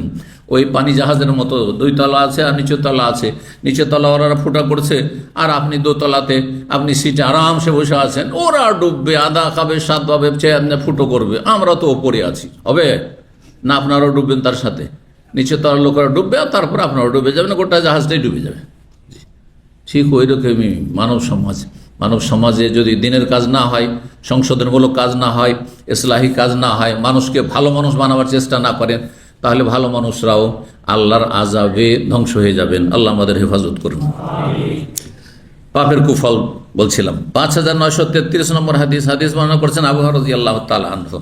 ওই পানি জাহাজের মতো, 2 তলা আছে আর নিচের তলা আছে। নিচের তলা ওরা ফুটা করছে, আর আপনি 2 তলাতে আপনি সিটে আরামসে বসে আছেন। ওরা ডুববে, আদা খাবে, স্বাদ পাবে, ফুটো করবে, আমরা তো ওপরে আছি, হবে না আপনারাও ডুববেন তার সাথে? নিচে তলার লোকেরা ডুববে আর তারপর আপনারাও ডুবে যাবেন, গোটা জাহাজটাই ডুবে যাবে। ঠিক ওই রকমই মানব সমাজে যদি দিনের কাজ না হয়, সংশোধনমূলক কাজ না হয়, ইসলাহি কাজ না হয়, মানুষকে ভালো মানুষ বানাবার চেষ্টা না করেন, তাহলে ভালো মানুষরাও আল্লাহর আযাবে ধ্বংস হয়ে যাবেন। আল্লাহ আমাদের হেফাজত করুন। পাপের কুফল বলছিলাম। 5933 নম্বর হাদিস বর্ণনা করছেন আবু হুরায়রা রাদিয়াল্লাহু তাআলা আনহু।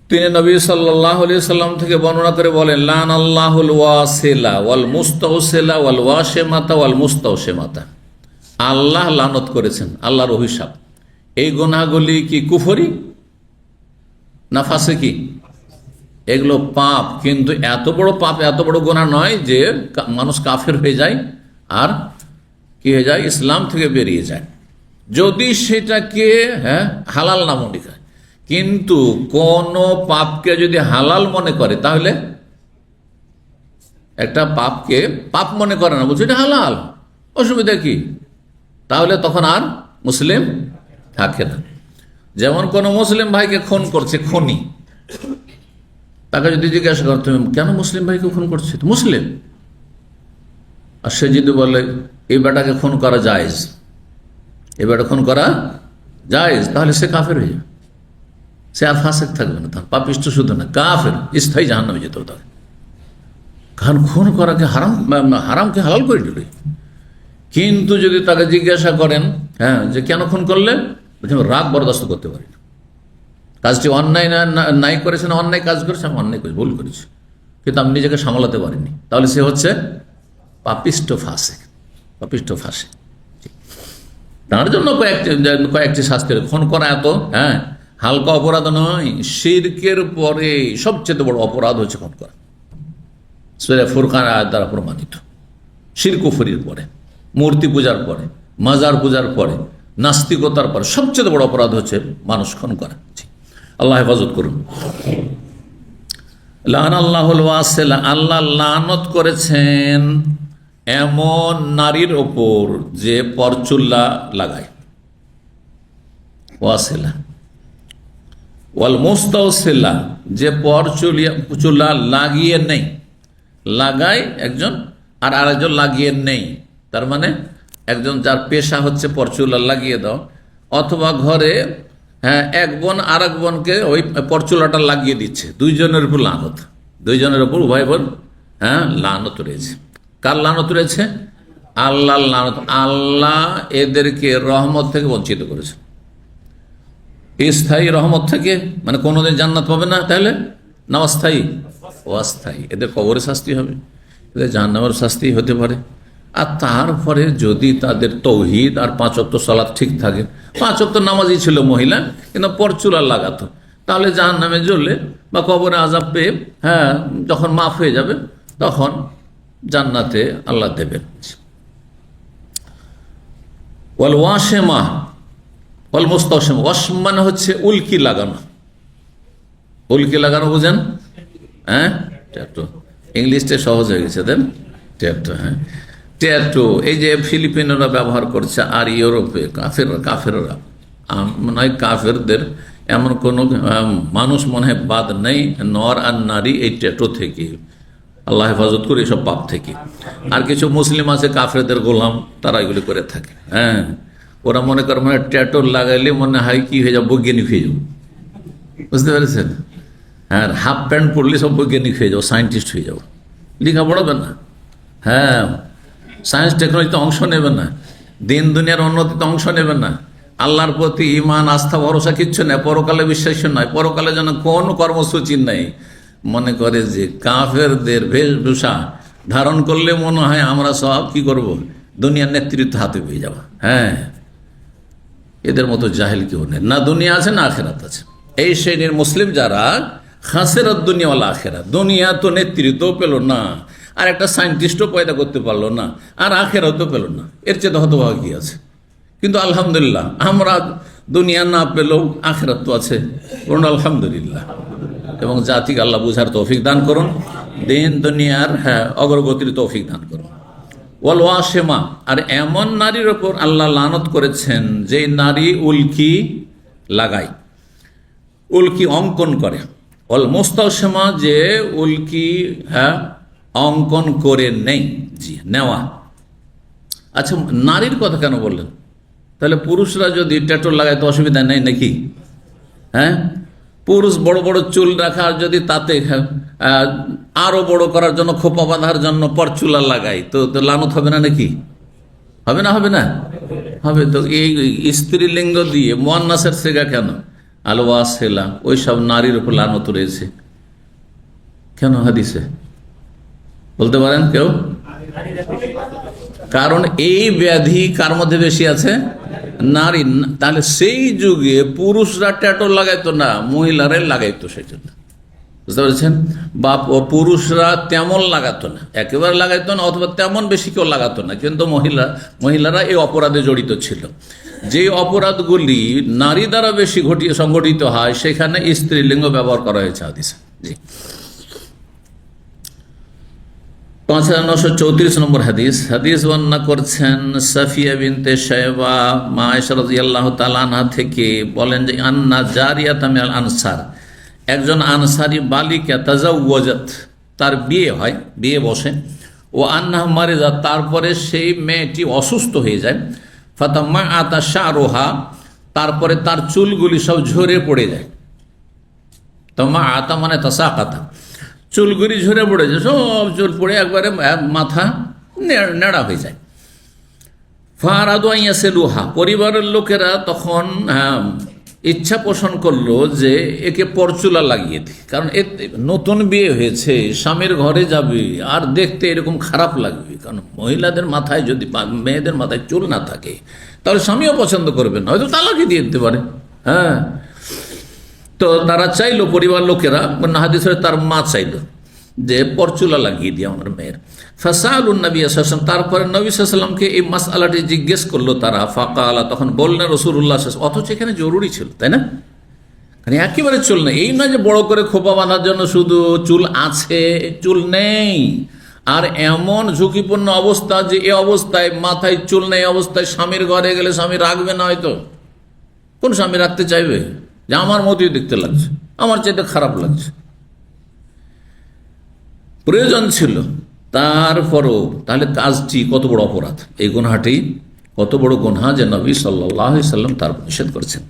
তিনি নবী সাল্লাল্লাহু আলাইহি সাল্লাম থেকে বর্ণনা করে বলেন, লানাল্লাহুল ওয়াসিলা ওয়াল মুস্তাওসিলা ওয়াল ওয়াশিমাতা ওয়াল মুস্তাওশিমাতা। আল্লাহ লানত করেছেন, আল্লাহর অভিশাপ। এই গুনাহগুলি কি কুফরি না ফাসিকি? এগুলো পাপ, কিন্তু এত বড় পাপ, এত বড় গুনাহ নয় যে মানুষ কাফের হয়ে যায় আর কি হয়ে যায়, ইসলাম থেকে বেরিয়ে যায়, যদি সেটাকে হালাল না মনে করে। কিন্তু কোন পাপকে যদি হালাল মনে করে, তাহলে একটা পাপকে পাপ মনে করে না, বলছে এটা হালাল, অসুবিধা কি, তাহলে তখন আর মুসলিম থাকে না। যেমন কোন মুসলিম ভাইকে খুন করছে খনি, তাকে যদি জিজ্ঞাসা করতে কেন মুসলিম ভাইকে খুন করছে, মুসলিম, আর সে যদি বলে এই বেটাকে খুন করা জায়েজ, এই বেটা খুন করা জায়েজ, তাহলে সে কাফের হয়ে যাবে, সে আর ফাসেক থাকবে না, তার পাপিষ্ট শুধু না, কাফের, স্থায়ী জাহান্নামে যেতে হবে তাকে। কারণ খুন করাকে হারামকে হালাল করে দিল। কিন্তু যদি তাকে জিজ্ঞাসা করেন যে কেন খুন করলে, রাগ বরদাস্ত করতে পারি না, কাজটি অন্যায় নাই করেছে না অন্যায় কাজ করেছে, আমি অন্যায় করেছি, ভুল করেছি, কিন্তু আমি নিজেকে সামলাতে পারিনি, তাহলে সে হচ্ছে পাপিষ্ট ফাসেক, পাপিষ্ট ফাসেক। তার জন্য কয়েকটি শাস্তি। খুন করা এত হালকা অপরাধ নয়, শিরকের পরে সবচেয়ে বড় অপরাধ হচ্ছে খুন করা, সূরা ফুরকান আয়াত দ্বারা প্রমাণিত। শিরক কুফরির পরে, মূর্তি পূজার পরে, মাজার পূজার পরে, নাস্তিকতার পরে সবচেয়ে বড় অপরাধ হচ্ছে মানুষ খুন করা। আল্লাহ হেফাজত করুন। লানাল্লাহুল ওয়াসিলা, আল্লাহ লানত করেছেন এমন নারীর ওপর যে পরচুলা লাগায়, ওয়াসিলা, ওয়াল মুস্তাওসিলা, যে পরচুলা লাগিয়ে নেই, লাগায় একজন আর আরেকজন লাগিয়ে নেই, তার মানে একজন যার পেশা হচ্ছে পরচুলা লাগিয়ে দাও, অথবা ঘরে এক বোন আর এক বোনকে ওই পরচুলাটা লাগিয়ে দিচ্ছে, দুইজনের উপর লানত, দুইজনের উপর উভয় বোন লানত রয়েছে। কার লানত রয়েছে? আল্লাহ লানত। আল্লাহ এদেরকে রহমত থেকে বঞ্চিত করেছে, স্থায়ী রহমত থেকে, মানে কোনোদিন জান্নাত পাবে না, তাহলে না অস্থায়ী, অস্থায়ী। এদের কবরে শাস্তি হবে, এদের জাহান্নামের শাস্তি হতে পারে। আর তারপরে যদি তাদের তৌহিদ আর 5 ওয়াক্ত সালাত ঠিক থাকে, 5 ওয়াক্ত নামাজই ছিল মহিলা, কিন্তু পরচুলা লাগাতো, তাহলে জাহান্নামে জ্বললে বা কবরে আযাব পেয়ে যখন মাফ হয়ে যাবে তখন জান্নাতে আল্লাহ দেবেন। ওয়াল ওয়াশিমা ওয়াল মুস্তাওশিমা, ওয়াশমান হচ্ছে উল্কি লাগানো, উল্কি লাগানো বুঝেন? ট্যাটু, ইংলিশটা সহজ হয়ে গেছে, দেন ট্যাটু। ট্যাটু এই যে ফিলিপিনোরা ব্যবহার করছে, আর ইউরোপে কাফেররা, নয় কাফেরদের এমন কোনো মানুষ মনে হয় বাদ নেই, নর আর নারী এই ট্যাটু থেকে, আল্লাহ হেফাজত করে এসব পাপ থেকে। আর কিছু মুসলিম আছে কাফেরদের গোলাম, তারা এগুলি করে থাকে। ওরা মনে করে মানে ট্যাটু লাগাইলে মনে হয় কি হয়ে যাবে, বৈজ্ঞানিক হয়ে যাবো, বুঝতে পেরেছেন? হাফ প্যান্ট পরলে সব বৈজ্ঞানিক হয়ে যাবো, সায়েন্টিস্ট হয়ে যাবো, লেখা পড়াবে না, সায়েন্স টেকনোলজিতে অংশ নেবে না, দিন দুনিয়ার উন্নতিতে অংশ নেবে না, আল্লাহর প্রতি ঈমান আস্থা ভরসা কিচ্ছু নেই, পরকালে বিশ্বাস নয়, পরকালে যেন কোন কর্মসূচি নেই। মনে করে যে কাফেরদের বেশভূষা ধারণ করলে মনে হয় আমরা সব কি করব, দুনিয়ার নেতৃত্ব হাতে পেয়ে যাবো। এদের মতো জাহেল কেউ নেই, না দুনিয়া আছে না আখেরাত আছে। এই শ্রেণীর মুসলিম যারা খাসেরাত দুনিয়া ওয়াল আখেরাত, দুনিয়া তো নেতৃত্ব পেল না, আর একটা সায়েন্টিস্টও পয়দা করতে পারলো না, আর আখেরাতও পেল না, এর চেয়ে হতভাগা কি আছে? কিন্তু আলহামদুলিল্লাহ আমরা দুনিয়া না পেলেও আখেরাত তো আছে, আলহামদুলিল্লাহ। এবং জাতিকে আল্লাহ বুঝার তৌফিক দান করুন, দিন দুনিয়ার অগ্রগতির তৌফিক দান করুন। ওয়াল ওয়াশিমা, আর এমন নারীর ওপর আল্লাহ লানত করেছেন যে নারী উল্কি লাগায়, উল্কি অঙ্কন করে, অল মুস্তাওসিমা যে উল্কি অঙ্কন করে নেই, জি নেওয়া। আচ্ছা, নারীর কথা কেন বললেন? তাহলে পুরুষরা যদি ট্যাটু লাগায় তো অসুবিধা নেই নাকি? হ্যাঁ, পুরুষ বড় বড় চুল রাখা, আর যদি তাতে আরো বড় করার জন্য, খোপা বাঁধার জন্য পরচুলা লাগাই তো লানত হবে না নাকি? হবে না? হবে না? হবে। তো এই স্ত্রীলিঙ্গ দিয়ে মুয়ান্নাসের সেগা কেন? আল ওয়াসিলা, ওই সব নারীর উপর লানত রয়েছে কেন হাদিসে? বলতে পারেন কেউ? কারণ এই ব্যাধি কার মধ্যে বেশি আছে? নারী। তাহলে সেই যুগে পুরুষরা ট্যাটু লাগাইতো না, মহিলারাই লাগাইতো, সেই জন্য। বুঝতে পেরেছেন? বা পুরুষরা তেমন লাগাতো না, একেবারে লাগাইতো না, অথবা তেমন বেশি কেউ লাগাতো না, কিন্তু মহিলারা এই অপরাধে জড়িত ছিল। যে অপরাধগুলি নারী দ্বারা বেশি সংগঠিত হয়, সেখানে স্ত্রীলিঙ্গ ব্যবহার করা হয়েছে হাদিসে। জি, 5934 নম্বর হাদিস বর্ণনা করছেন সাফিয়া বিনতে শায়বা মা আয়েশা রাদিয়াল্লাহু তাআলা আনহা থেকে, বলেন যে আন্না জারিয়াতাম মিনাল আনসার, একজন আনসারী বালিকা তাজাওয়াজাত, তার বিয়ে হয়, বিয়ে বসে, ও আন্নাহা মারিজাত, তারপরে সেই মেয়েটি অসুস্থ হয়ে যায়, ফাতাম্মা আতা শারুহা, তারপরে তার চুলগুলি সব ঝরে পড়ে যায়। তাম্মা আতা মানে তাসাকাতা, চুলগুলি ঝরে পড়ে যায়, সব চুল পড়ে একবারে মাথা নেড়া হয়ে যায়। ফারাদু আন ইয়াসিলুহা, পরিবারের লোকেরা তখন ইচ্ছা পোষণ করলো যে একে পরচুলা লাগিয়ে দিই, কারণ নতুন বিয়ে হয়েছে, স্বামীর ঘরে যাবে, আর দেখতে এরকম খারাপ লাগবে। কারণ মহিলাদের মাথায় যদি, মেয়েদের মাথায় চুল না থাকে, তাহলে স্বামীও পছন্দ করবে না, হয়তো তালাকই দিয়ে দিতে পারে। হ্যাঁ, তো তারা চাইলো, পরিবার লোকেরা, হাদিসে তার মা চাইলো যে পরচুলা লাগিয়ে দিয়ে আমার মেয়ের। ফাসালুন নবী সাল্লাল্লাহু আলাইহি ওয়াসাল্লাম, তারপরে নবী সাল্লাল্লাহু আলাইহি ওয়াসাল্লামকে এই মাসআলাটি জিজ্ঞেস করলো তারা। ফাকালা, তখন বললেন রাসূলুল্লাহ সাল্লাল্লাহু আলাইহি ওয়াসাল্লাম, অথচ এখানে জরুরি ছিল, তাই না? মানে একেবারে চুল নেই, এই না যে বড় করে খোপা বাঁধার জন্য শুধু চুল আছে, চুল নেই। আর এমন ঝুঁকিপূর্ণ অবস্থা যে এ অবস্থায় মাথায় চুল নেই অবস্থায় স্বামীর ঘরে গেলে স্বামী রাখবে না, হয়তো কোন স্বামী রাখতে চাইবে যে আমার মতোই দেখতে লাগছে, আমার চাইতে খারাপ লাগছে? প্রয়োজন ছিল, তারপরও তাহলে কাজটি কত বড় অপরাধ, এই গুনাহটি কত বড় গুনাহ যে নবী সাল্লাল্লাহু আলাইহি সাল্লাম তার নিষেধ করেছেন।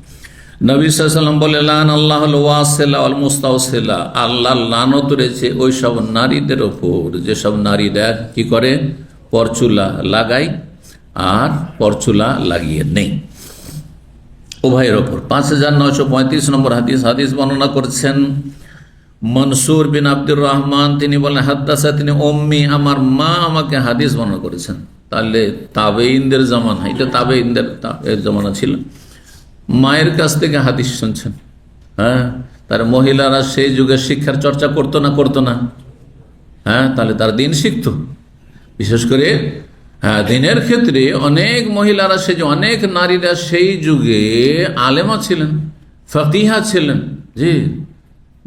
নবী সাল্লাল্লাহু আলাইহি ওয়াসাল্লাম বলে, লান আল্লাহুল ওয়াসিলা ওয়াল মুস্তাওসিলা, আল্লাহ লানত রয়েছে ওই সব নারীদের ওপর যেসব নারীরা কি করে, পরচুলা লাগায় আর পরচুলা লাগিয়ে নেই, উভয়ের ওপর। 5935 নম্বর হাদিস বর্ণনা করছেন মনসুর বিন আব্দুর রহমান, তিনি বলেন হাদ্দাসা, তিনি উম্মি, আমার মা আমাকে হাদিস বর্ণনা করেছেন। তাহলে তাবেঈনদের জামানা, এটা তাবেঈনদের জামানা ছিল, মায়ের কাছ থেকে হাদিস শুনছেন। হ্যাঁ, তার মহিলারা সেই যুগে শিক্ষার চর্চা করতো না? হ্যাঁ, তাহলে তার দিন শিখতো। বিশেষ করে হ্যাঁ, দিনের ক্ষেত্রে অনেক মহিলারা, অনেক নারীরা সেই যুগে আলেমা ছিলেন, ফাকিহা ছিলেন, জি,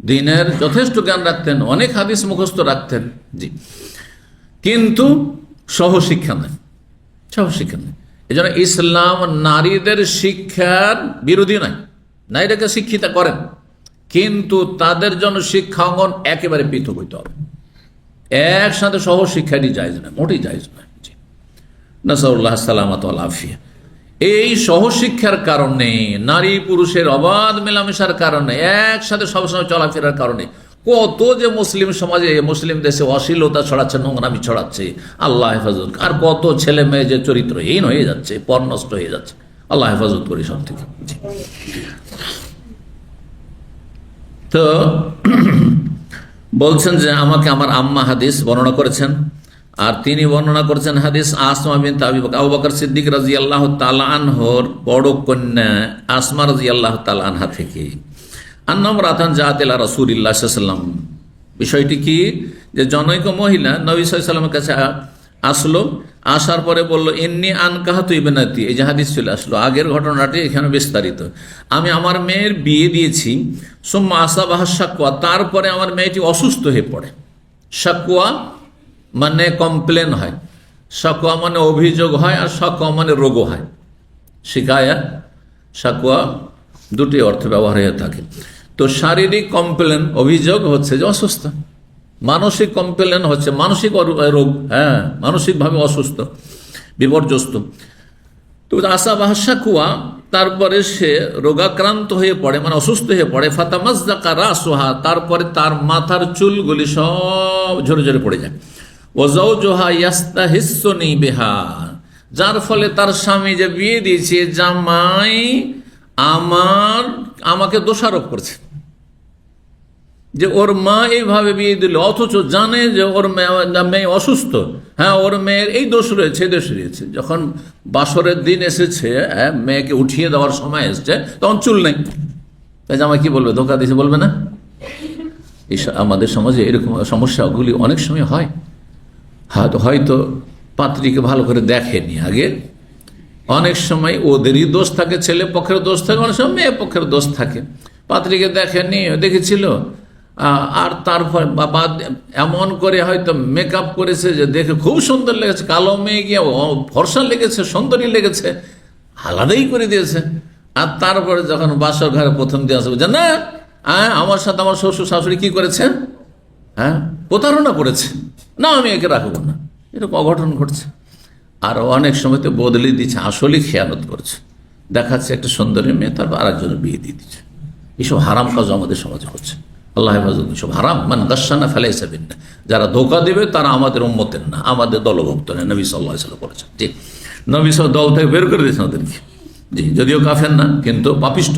দিনের যথেষ্ট জ্ঞান রাখতেন, অনেক হাদিস মুখস্থ রাখতেন, জি, কিন্তু সহশিক্ষা নেই। এই জন্য ইসলাম নারীদের শিক্ষার বিরোধী নয়, নারীদেরকে শিক্ষিত করেন, কিন্তু তাদের জন্য শিক্ষা অঙ্গন একেবারে পৃথক হইতে হবে। একসাথে সহশিক্ষাটি জায়েজ নয়, মোটেই জায়েজ নয়। নাসাউল্লাহ সালামাত ওয়াল আফিয়া। এই সহশিক্ষার কারণে, নারী পুরুষের অবাধ মেলামেশার কারণে, একসাথে সবসময় চলাফেরার কারণে কত যে মুসলিম সমাজে, মুসলিম দেশে অশ্লীলতা ছড়াচ্ছে, নোংরামি ছড়াচ্ছে, আল্লাহ হেফাজত। আর কত ছেলে মেয়ে যে চরিত্রহীন হয়ে যাচ্ছে, পর নষ্ট হয়ে যাচ্ছে, আল্লাহ হেফাজত করি সব থেকে। তো বলছেন যে আমাকে আমার আম্মা হাদিস বর্ণনা করেছেন, আর তিনি বর্ণনা করেছেন হাদিস আসমা বিনতে আবু বকর সিদ্দিক রাদিয়াল্লাহু তাআলা আনহুর বড় কন্যা আসমা রাদিয়াল্লাহু তাআলা আনহা থেকে, আন্নামরাতান জাআত ইলা রাসূলিল্লাহ সাল্লাল্লাহু আলাইহি ওয়াসাল্লাম। বিষয়টি কি, যে জনৈক মহিলা নবী সাল্লাল্লাহু আলাইহি ওয়াসাল্লামের কাছে আসলো, আসার পরে বলল, ইন্নী আনকাহাতু ইবনাতি, এই যে হাদিস চলে আসলো, আগের ঘটনাটি এখানে বিস্তারিত। আমি আমার মেয়ের বিয়ে দিয়েছি, সুম্মা আসাবাহা শাকওয়া, তারপরে আমার মেয়েটি অসুস্থ হয়ে পড়ে। শাকওয়া মানে কমপ্লেন হয়, শাকওয়া মানে অভিযোগ হয়, আর শাকওয়া মানে রোগও হয়। শিকায়া, শাকওয়া দুটি অর্থ ব্যবহার হয়ে থাকে। তো শারীরিক কমপ্লেন, অভিযোগ হচ্ছে যে অসুস্থ, মানসিক কমপ্লেন হচ্ছে মানসিক রোগ, হ্যাঁ মানসিকভাবে অসুস্থ, বিপর্যস্ত। তো আশা ভাষা কুয়া, তারপরে সে রোগাক্রান্ত হয়ে পড়ে, মানে অসুস্থ হয়ে পড়ে। ফাতামাজ্জাকা রাসুহা, তারপরে তার মাথার চুলগুলি সব ঝরে ঝরে পড়ে যায়। ওয়াজাওজুহা ইয়াস্তাহিসসুনি বিহা, যার ফলে তার স্বামী যে বিয়ে দিয়েছে, জামাই আমাকে দোষারোপ করছে যে ওর মা এইভাবে বিয়ে দিল, অথচ জানে যে ওর মেয়ে অসুস্থ, হ্যাঁ ওর মেয়ের এই দোষ রয়েছে, এই দোষ রয়েছে। যখন বাসরের দিন এসেছে, মেয়েকে উঠিয়ে দেওয়ার সময় এসছে, তখন চুল নেই, তাই জামাই কি বলবে? ধোকা দিয়েছে বলবে না? আমাদের সমাজে এরকম সমস্যাগুলি অনেক সময় হয়। হয়তো পাত্রীকে ভালো করে দেখেনি আগে, অনেক সময় ওদেরই দোষ থাকে, ছেলে পক্ষের দোষ থাকে, অনেক সময় মেয়ে পক্ষের দোষ থাকে। পাত্রীকে দেখেনি, দেখেছিল, আর তারপর এমন করে হয়তো মেকআপ করেছে যে দেখে খুব সুন্দর লেগেছে, কালো মেয়ে গিয়ে ফর্সা লেগেছে, সুন্দরী লেগেছে, আলাদাই করে দিয়েছে। আর তারপরে যখন বাসর ঘরে প্রথম দিয়ে আসবে, না আমার সাথে আমার শ্বশুর শাশুড়ি কি করেছে, হ্যাঁ প্রতারণা করেছে, না আমি একে রাখবো না, এরকম অঘটন ঘটছে। আর অনেক সময় তো বদলে দিচ্ছে, আসলেই খেয়ানত করছে, দেখাচ্ছে একটা সুন্দরী মেয়ে, তারপর আরেকজনের বিয়ে দিয়ে দিচ্ছে। এইসব হারাম কাজ আমাদের সমাজে হচ্ছে, আল্লাহ হেফাজত। সব হারাম, মানে দাসানা ফেলাইসা বিন্না, যারা ধোকা দেবে তারা আমাদের উম্মতের না, আমাদের দলভুক্ত না। নবী সাল্লাল্লাহু আলাইহি ওয়াসাল্লাম বলেছেন, জি নবী সব দল থেকে বের করে দিয়েছেন ওদেরকে, জি যদিও কাফের না, কিন্তু পাপিষ্ট,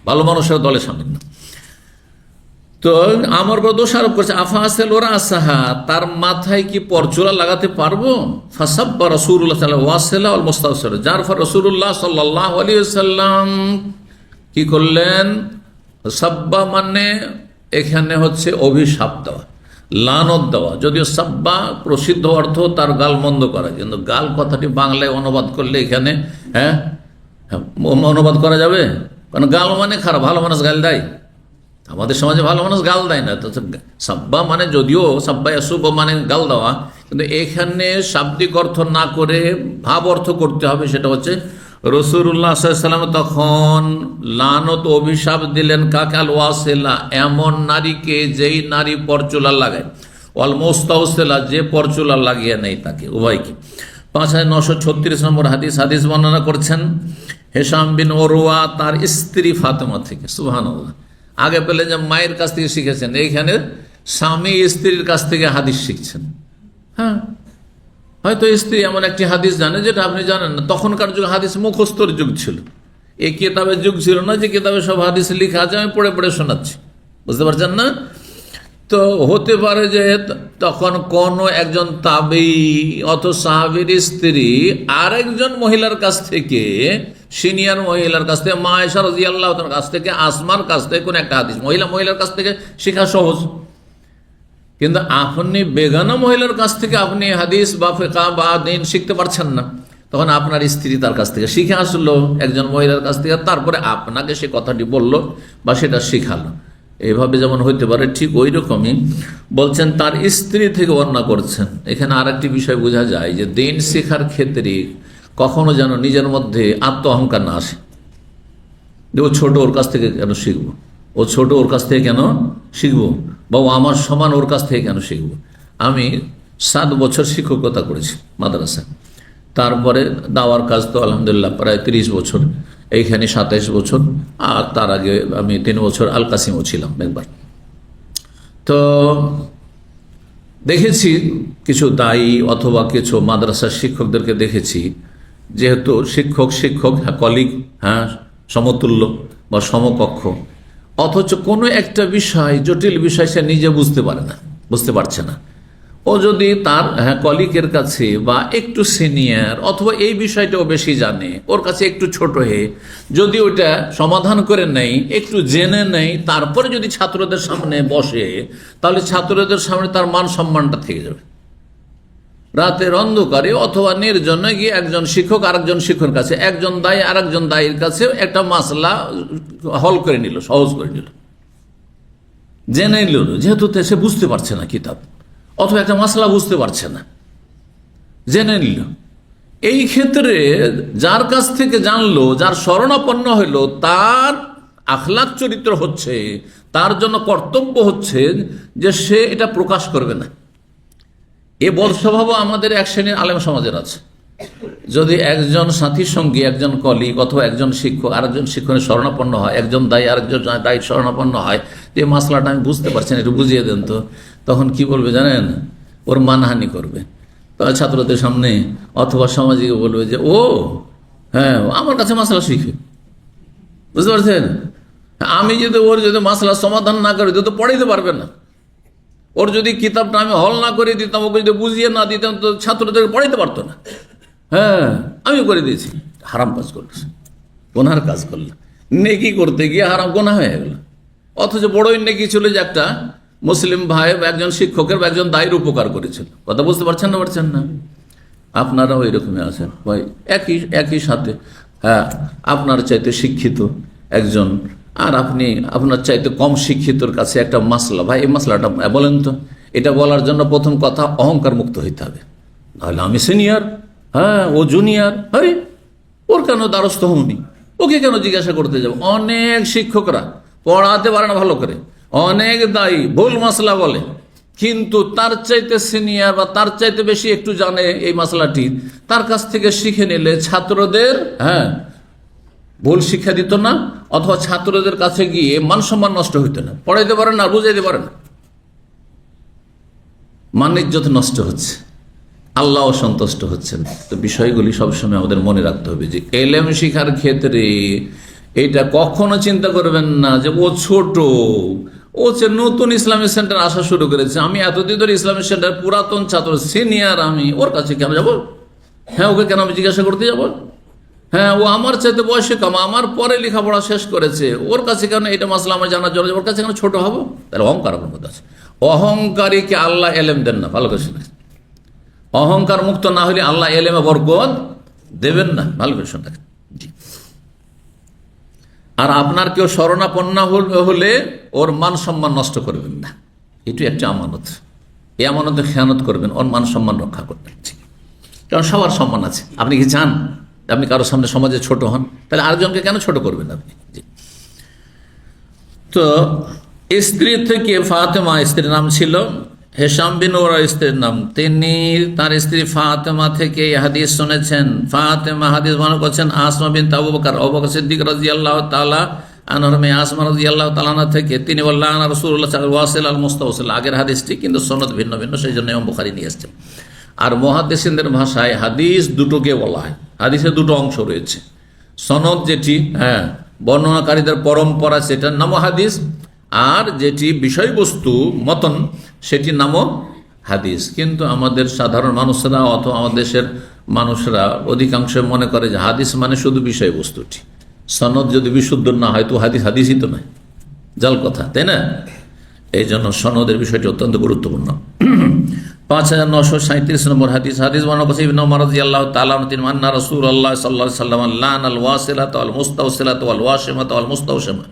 ভালো মানুষের দলে সামিল না। তো আমার বড় দোষ আরোপ করছে, আফাসেল ওরা আসাহা, তার মাথায় কি পরচুলা লাগাতে পারবো? ফাসাব্বা রাসূলুল্লাহ সাল্লাল্লাহু আলাইহি ওয়াসাল্লাম ওয়াল মুস্তাওসির, যার ফলে রাসূলুল্লাহ সাল্লাল্লাহু আলাইহি ওয়াসাল্লাম কি করলেন? সাব্বা মানে এখানে হচ্ছে অভিশাপ দেওয়া, লানত দেওয়া। যদিও সাব্বা প্রসিদ্ধ অর্থ তার গাল মন্দ করা, কিন্তু গাল কথাটি বাংলায় অনুবাদ করলে এখানে অনুবাদ করা যাবে, কারণ গাল মানে খারাপ, ভালো মানুষ গাল দেয়, আমাদের সমাজে ভালো মানুষ গাল দেয় না। তো সাব্বা মানে যদিও সাব্বা ইয়াসুব মানে গাল দেওয়া, কিন্তু এখানে শাব্দিক অর্থ না করে ভাব অর্থ করতে হবে। সেটা হচ্ছে রাসূলুল্লাহ সাল্লাল্লাহু আলাইহি ওয়াসাল্লাম তখন লানত অভিশাপ দিলেন কাকে? আল ওয়াসিলা, এমন নারীকে যেই নারী পরচুলা লাগায়, ওয়াল মুস্তাওসিলা, যে পরচুলা লাগিয়ে নেই তাকে, উভয়কে। 5936 নম্বর হাদিস বর্ণনা করছেন হিশাম বিন উরওয়া তার স্ত্রী ফাতেমা থেকে। সুবহানাল্লাহ, আগে পেলে যে মায়ের কাছ থেকে শিখেছেন, এইখানে স্বামী স্ত্রীর কাছ থেকে হাদিস শিখছেন। হ্যাঁ, হয়তো স্ত্রী এমন একটি হাদিস জানে যেটা আপনি জানেন না। তখনকার যুগ হাদিস মুখস্থর যুগ ছিল, এই কিতাবের যুগ ছিল না যে কিতাবে সব হাদিস লেখা আছে আমি পড়ে পড়ে শোনাচ্ছি, বুঝতে পারছেন না? তো হতে পারে যে তখন কোন একজন তাবেঈ অথবা সাহাবীর স্ত্রী আরেকজন মহিলার কাছ থেকে, সিনিয়র মহিলার কাছ থেকে, মা আয়েশা রাদিয়াল্লাহু তাআলার কাছ থেকে, আসমার কাছ থেকে কোন একটা হাদিস মহিলার কাছ থেকে শেখা সহজ। কিন্তু আপনি বেগানা মহিলার কাছ থেকে আপনি হাদিস বা ফিকহ বা দ্বীন শিখতে পারছেন না, তখন আপনার স্ত্রী তার কাছ থেকে শিখে আসলো, একজন মহিলার কাছ থেকে, তারপরে আপনাকে সে কথাটি বললো বা সেটা শিখালো। এইভাবে যেমন হইতে পারে, ঠিক ওই রকমই বলছেন তার স্ত্রী থেকে বর্ণনা করছেন। এখানে আর একটি বিষয় বোঝা যায় যে দ্বীন শেখার ক্ষেত্রে কখনো যেন নিজের মধ্যে আত্ম অহংকার না আসে, যে ও ছোট, ওর কাছ থেকে কেন শিখবো, ও ছোট, ওর কাছ থেকে কেন শিখবো, বা ও আমার সমান, ওর কাছ থেকে কেন শিখবো। আমি 7 বছর শিক্ষকতা করেছি মাদ্রাসায়, তারপরে দাওয়ার কাজ তো আলহামদুলিল্লাহ প্রায় 30 বছর, এইখানে 27 বছর, আর তার আগে আমি 3 বছর আল কাসিমও ছিলাম একবার। তো দেখেছি কিছু দায়ী অথবা কিছু মাদ্রাসার শিক্ষকদেরকে দেখেছি, যেহেতু শিক্ষক কলিগ, হ্যাঁ সমতুল্য বা সমকক্ষ, অথচ কোনো একটা বিষয়, জটিল বিষয় সে নিজে বুঝতে পারছে না। ও যদি তার কলিগের কাছে বা একটু সিনিয়র অথবা এই বিষয়টাও বেশি জানে, ওর কাছে একটু ছোট হয়ে যদি ওইটা সমাধান করে নেই, একটু জেনে নেই, তারপরে যদি ছাত্রদের সামনে বসে, তাহলে ছাত্রদের সামনে তার মান সম্মানটা থেকে যাবে। রাতের অন্ধকারে অথবা নির্জনে গিয়ে একজন শিক্ষক আরেকজন শিক্ষকের কাছে, একজন দায়ী আরেকজন দায়ীর কাছে একটা মাসলা হল করে নিল, সহজ করে নিল, জেনে নিল, যেহেতু সে বুঝতে পারছে না কিতাব অথবা একটা মাসলা বুঝতে পারছে না, জেনে নিল। এই ক্ষেত্রে যার কাছ থেকে জানলো, যার শরণাপন্ন হইল, তার আখলাক চরিত্র হচ্ছে, তার জন্য কর্তব্য হচ্ছে যে সে এটা প্রকাশ করবে না। এ বদস্বভাবও আমাদের এক শ্রেণীর আলেম সমাজের আছে। যদি একজন সাথীর সঙ্গে, একজন কলিগ অথবা একজন শিক্ষক আরেকজন শিক্ষকের শরণাপন্ন হয়, একজন দায়ী আরেকজন দায়ী শরণাপন্ন হয়, যে মাসলাটা আমি বুঝতে পারছি না, একটু বুঝিয়ে দেন তো, তখন কি বলবে জানেন? ওর মানহানি করবে ছাত্রদের সামনে, অথবা সমাজে বলবে যে ও হ্যাঁ আমার কাছে মাসলা শিখে, বুঝতে পারছেন? আমি যদি ওর যদি মাসলার সমাধান না করি তো পড়াইতে পারবে না। ওর যদি কিতাবটা আমি হল না করে দিতাম, ওকে যদি বুঝিয়ে না দিতাম, তো ছাত্রদের পড়াইতে পারতো না। হ্যাঁ আমি করে দিয়েছি। হারাম কাজ করল, গোনার কাজ করল, নেকি করতে গিয়ে হারাম গোনা হয়ে গেল। অথচ বড়ই নেকি ছিল যে একটা মুসলিম ভাই বা একজন শিক্ষকের বা একজন দায়ের উপকার করেছিল। কথা বুঝতে পারছেন না? আপনারাও এরকমই আছেন ভাই, একই সাথে। হ্যাঁ, আপনার চাইতে শিক্ষিত একজন আর আপনি আপনার চাইতে কম শিক্ষিতর কাছে একটা মাসলা, ভাই এই মাসলাটা বলেন তো। এটা বলার জন্য প্রথম কথা অহংকার মুক্ত হইতে হবে, নাহলে আমি সিনিয়র, হ্যাঁ ও জুনিয়র, আরে ওর কেন দ্বারস্থ হওনি, ওকে কেন জিজ্ঞাসা করতে যাব? অনেক শিক্ষকরা পড়াতে পারে না ভালো করে, অনেক দায়ী ভুল মাসলা বলে, কিন্তু তার চাইতে সিনিয়র বা তার চাইতে বেশি একটু জানে এই মাসলাটি, তার কাছ থেকে শিখে নিলে ছাত্রদের ভুল শিক্ষা দিত না, অথবা ছাত্রদের কাছে গিয়ে মান সম্মান নষ্ট হইত না। পড়াইতে পারে না, বুঝাইতে পারে না, মান ইজ্জত নষ্ট হচ্ছে, আল্লাহ সন্তুষ্ট হচ্ছেন। তো বিষয়গুলি সবসময় আমাদের মনে রাখতে হবে যে এলেম শিখার ক্ষেত্রে এটা কখনো চিন্তা করবেন না যে ও ছোট, ও হচ্ছে নতুন ইসলামিক সেন্টার আসা শুরু করেছে, আমি এতদিন ধরে ইসলামিক সেন্টার পুরাতন ছাত্র, সিনিয়র, আমি ওর কাছে কেন যাব? হ্যাঁ ওকে কেন আমি জিজ্ঞাসা করতে যাব? হ্যাঁ ও আমার চাইতে বয়সে কম, আমার পরে লেখাপড়া শেষ করেছে, ওর কাছে কেন এটা মাসলা আমার জানার জন্য ওর কাছে কেন ছোট হবো? তাহলে অহংকার আপনার মধ্যে আছে। অহংকারীকে আল্লাহ এলেম দেন না, ভালো করে শুনে। অহংকার মুক্ত না হলে আল্লাহ এলেমে বরকত দেবেন না, ভালো করে শুনে। আর আপনার কেউ শরণাপন্ন হলে ওর মান সম্মান নষ্ট করবেন না, এটি একটা আমানত। এই আমানতে খেয়ানত করবেন, ওর মান সম্মান রক্ষা করবেন। কারণ সবার সম্মান আছে। আপনি কি চান আপনি কারোর সামনে সমাজে ছোট হন? তাহলে আরেকজনকে কেন ছোট করবেন আপনি? তো স্ত্রী থেকে ফাতেমা, স্ত্রীর নাম ছিল হেশাম বিন ওরা, স্ত্রীর নাম। তিনি তার স্ত্রী ফাতেমা থেকে হাদিস শুনেছেন। ফাতেমা হাদিস বর্ণনা করছেন আসমা বিনতে আবু বকর, আবু বকর সিদ্দিক রাদিয়াল্লাহু তাআলা আনহা মেয়ে আসমা রাদিয়াল্লাহু তাআলা থেকে তিনি বললেন আনা রাসূলুল্লাহ সাল্লাল্লাহু আলাইহি ওয়াসাল্লাম আল মুস্তাওসিল। আগের হাদিসটি কিন্তু সনদ ভিন্ন ভিন্ন, সেই জন্য ইমাম বুখারী নিয়ে এসেছেন। আর মুহাদ্দিসিনদের ভাষায় হাদিস দুটোকে বলা হয়, হাদিসে দুটো অংশ রয়েছে। সনদ যেটি বর্ণনাকারীদের পরম্পরা, সেটার নাম হাদিস, আর যেটি বিষয়বস্তু মতন সেটির নামও হাদিস। কিন্তু আমাদের সাধারণ মানুষরা অথবা আমাদের দেশের মানুষরা অধিকাংশ মনে করে যে হাদিস মানে শুধু বিষয়বস্তুটি, সনদ যদি বিশুদ্ধ না হয় তো হাদিস হাদিসই তো নয়, জাল কথা, তাই না? এই জন্য সনদের বিষয়টি অত্যন্ত গুরুত্বপূর্ণ। 5937 নম্বর হাদিস। হাদিস বর্ণনা করছে ইবনে ওমর রাদিয়াল্লাহু তাআলা তিনি মান্না রাসূলুল্লাহ সাল্লাল্লাহু আলাইহি ওয়াসাল্লাম লানাল ওয়াসিলাতা ওয়াল মুস্তাওসিলাতা ওয়াল ওয়াশিমাতা ওয়াল মুস্তাওশিমা।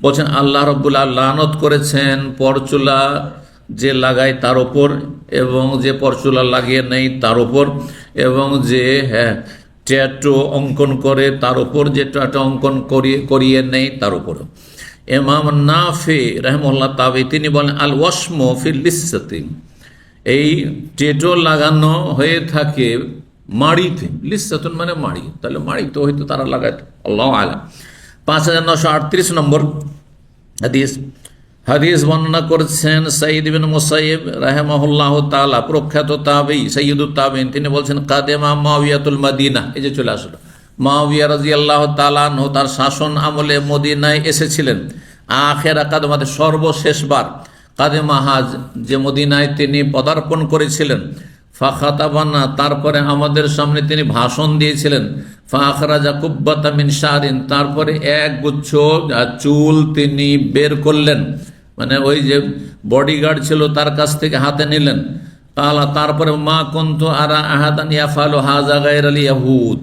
বলছেন আল্লাহ রাব্বুল আলামিন লানত করেছেন পরচুলা যে লাগায় তার উপর, এবং যে পরচুলা লাগিয়ে নেই তার উপর, এবং যে ট্যাটু অঙ্কন করে তার উপর, যে ট্যাটু অঙ্কন করিয়ে নেই তার উপর। ইমাম নাফি রাহিমাহুল্লাহ তাবি তিনি বলেন আল ওয়াশমু ফিল লিসাতি, এই ট্যাটু লাগানো হয়ে থাকে মাড়িতে, লিসাতুন মানে মাড়ি, তাহলে মাড়ি তো হয়তো তারা লাগায়, আল্লাহু আলাম। 5938 নম্বর হাদিস। হাদিস বর্ণনা করছেন সাইয়্যিদ ইবনে মুসাইয়্যিব রাহিমাহুল্লাহ তাআলা, প্রখ্যাত তাবেঈ, সাইয়্যিদুত তাবেঈন। তিনি বলছেন কাদেমা মুআবিয়াতুল মদিনা, এই যে চলে আসলো মুআবিয়া রাদিয়াল্লাহু তাআলা আনহু, তার শাসন আমলে মদিনায় এসেছিলেন। আখিরা কাদমাতে, সর্বশেষবার কাদেমা হাজ, যে মদিনায় তিনি পদার্পণ করেছিলেন। ফাখাতাবানা, তারপরে আমাদের সামনে তিনি ভাষণ দিয়েছিলেন। ফাখরাজা কুব্বাতা মিন শারিন, তারপরে এক গুচ্ছ চুল তিনি বের করলেন, মানে ওই যে বডিগার্ড ছিল তার কাছ থেকে হাতে নিলেন। কালা, তারপরে মা কুনতু আরা আহাদান ইয়াফালু হাযা গায়রাল ইয়াহুদ,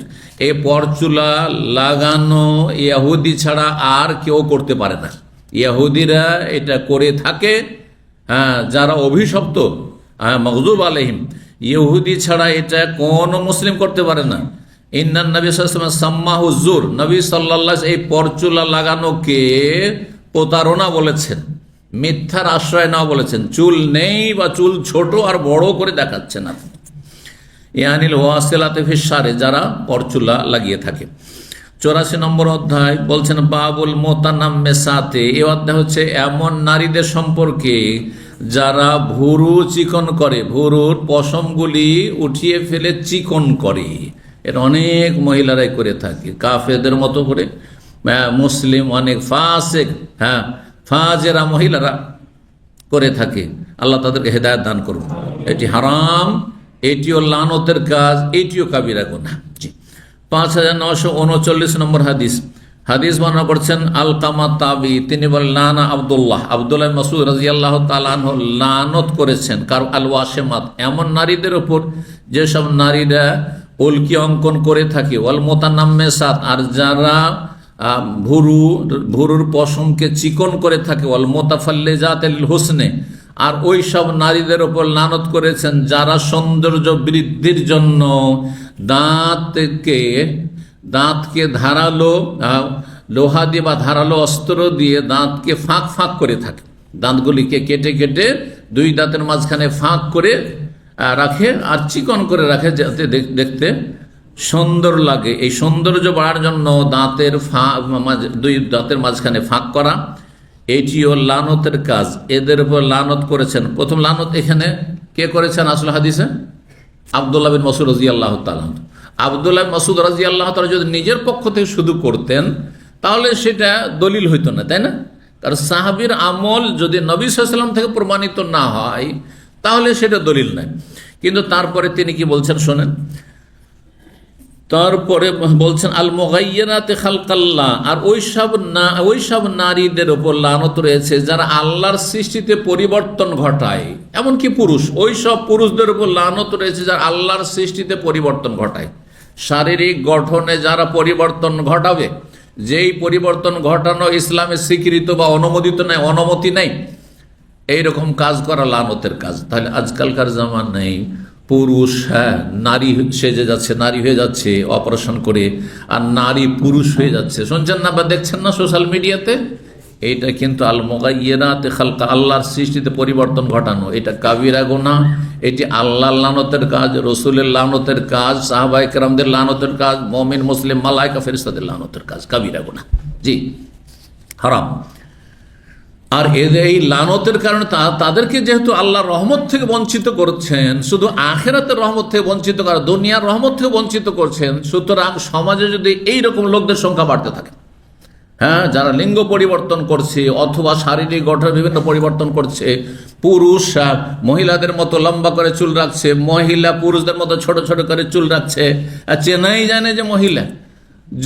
এই পরচুলা লাগানো ইহুদি ছাড়া আর কেউ করতে পারে না। ইহুদিরা এটা করে থাকে, যারা অভিশপ্ত, মাগযুব আলাইহিম, ইহুদি ছাড়া এটা কোন মুসলিম করতে পারে না। ইন্নান নবী সাল্লাল্লাহু আলাইহি ওয়াসাল্লাম সাম্মাহু যুর, নবী সাল্লাল্লাহু আলাইহি ওয়াসাল্লাম এই পরচুলা লাগানোকে প্রতারণা বলেছেন, মিথ্যার আশ্রয় নাও বলেছেন। চুল নেই বা চুল ছোট আর বড় করে দেখাচ্ছেন আপনি, ইয়ানিল ওয়াসিলাতে ফিস শারে, যারা পরচুলা লাগিয়ে থাকে। 84 নম্বর অধ্যায় বলছেন বাবুল মোতানাম্মেসাতে, এই অধ্যায় হচ্ছে এমন নারীদের সম্পর্কে যারা ভুরু চিকন করে, ভুরুর পশমগুলি উঠিয়ে ফেলে চিকন করে। এটা অনেক মহিলারাই করে থাকে, কাফেরদের মতো করে। মুসলিম অনেক ফাসেক, ফাজেরা মহিলারা করে থাকে। আল্লাহ তাদেরকে হেদায়েত দান করুন। এটি হারাম, এটিও লানতের কাজ, এটিও কাবিরা গুনাহ। জি, 5939 নম্বর হাদিস বর্ণনা করছেন আলকামা তাবি, তিনি বলেন লানা আব্দুল্লাহ মাসউদ রাদিয়াল্লাহু তাআলা আনহু লানত করেছেন কার আল ওয়াসিমাত, এমন নারীদের উপর যেসব নারীরা উল্কি অঙ্কন করে থাকে, ওয়াল মুতানাম্মিসাত, আর যারা ভুরুর পশমকে চিকন করে থাকে, ওয়াল মুতাফাল্লিজাত লিল হুসনে, আর ওই সব নারীদের উপর লানত করেছেন যারা সৌন্দর্য বৃদ্ধির জন্য দাঁতকে ধারালো লোহা দিয়ে বা ধারালো অস্ত্র দিয়ে দাঁতকে ফাঁক ফাঁক করে থাকে, দাঁতগুলিকে কেটে কেটে দুই দাঁতের মাঝখানে ফাঁক করে রাখে আর চিকন করে রাখে যাতে দেখতে সুন্দর লাগে। এই সৌন্দর্য বাড়ার জন্য দুই দাঁতের মাঝখানে ফাঁক করা, এটিও লানতের কাজ। এদের উপর লানত করেছেন। প্রথম লানত এখানে কে করেছেন আসলে হাদিসে? আব্দুল্লাহ বিন মাসউদ রাদিয়াল্লাহু তাআলা। আব্দুল্লাহ বিন মাসউদ রাদিয়াল্লাহু তাআলা যদি নিজের পক্ষ থেকে শুধু করতেন তাহলে সেটা দলিল হইতো না, তাই না? কারণ সাহাবীর আমল যদি নবী সাল্লাল্লাহু আলাইহি ওয়াসাল্লাম থেকে প্রমাণিত না হয় তাহলে সেটা দলিল নাই। কিন্তু তারপরে তিনি কি বলছেন শোনেন, তারপরে বলছেন আল মুগায়্যিরাতি খালকাল্লাহ, আর ওইসব নারীদের উপর লানত রয়েছে যারা আল্লাহর সৃষ্টিতে পরিবর্তন ঘটায়, এমনকি পুরুষ, ওইসব পুরুষদের উপর লানত রয়েছে যারা আল্লাহর সৃষ্টিতে পরিবর্তন ঘটায়। শারীরিক গঠনে যারা পরিবর্তন ঘটাবে, যেই পরিবর্তন ঘটানো ইসলামে স্বীকৃত বা অনুমতি নেই, এইরকম কাজ করা লানতের কাজ। তাহলে আজকালকার জামানায় পুরুষ নারী সেজে যাচ্ছে, নারী হয়ে যাচ্ছে অপারেশন করে, আর নারী পুরুষ হয়ে যাচ্ছে, শুনছেন না বা দেখছেন না সোশ্যাল মিডিয়াতে? এইটা কিন্তু আল মুগায়্যিরাতি খালকা, আল্লাহর সৃষ্টিতে পরিবর্তন ঘটানো, এটা কাবিরা গুনাহ। এটি আল্লাহর লানতের কাজ, রসুলের লানতের কাজ, সাহাবায়ে কেরামদের লানতের কাজ, মুমিন মুসলিম মালায়েকা ফেরেশতাদের লানতের কাজ, কাবিরা গুনাহ। জি, হারাম। আর এই লানতের কারণে তাদেরকে যেহেতু আল্লাহর রহমত থেকে বঞ্চিত করছেন, শুধু আখিরাতের রহমত থেকে বঞ্চিত করা, দুনিয়ার রহমত থেকে বঞ্চিত করছেন, সুতরাং সমাজে যদি এইরকম লোকদের সংখ্যা বাড়তে থাকে, যারা লিঙ্গ পরিবর্তন করছে অথবা শারীরিক গঠন বিভিন্ন পরিবর্তন করছে, পুরুষ মহিলাদের মতো লম্বা করে চুল রাখছে, মহিলা পুরুষদের মতো ছোট ছোট করে চুল রাখছে, চেনাই যায় না যে মহিলা,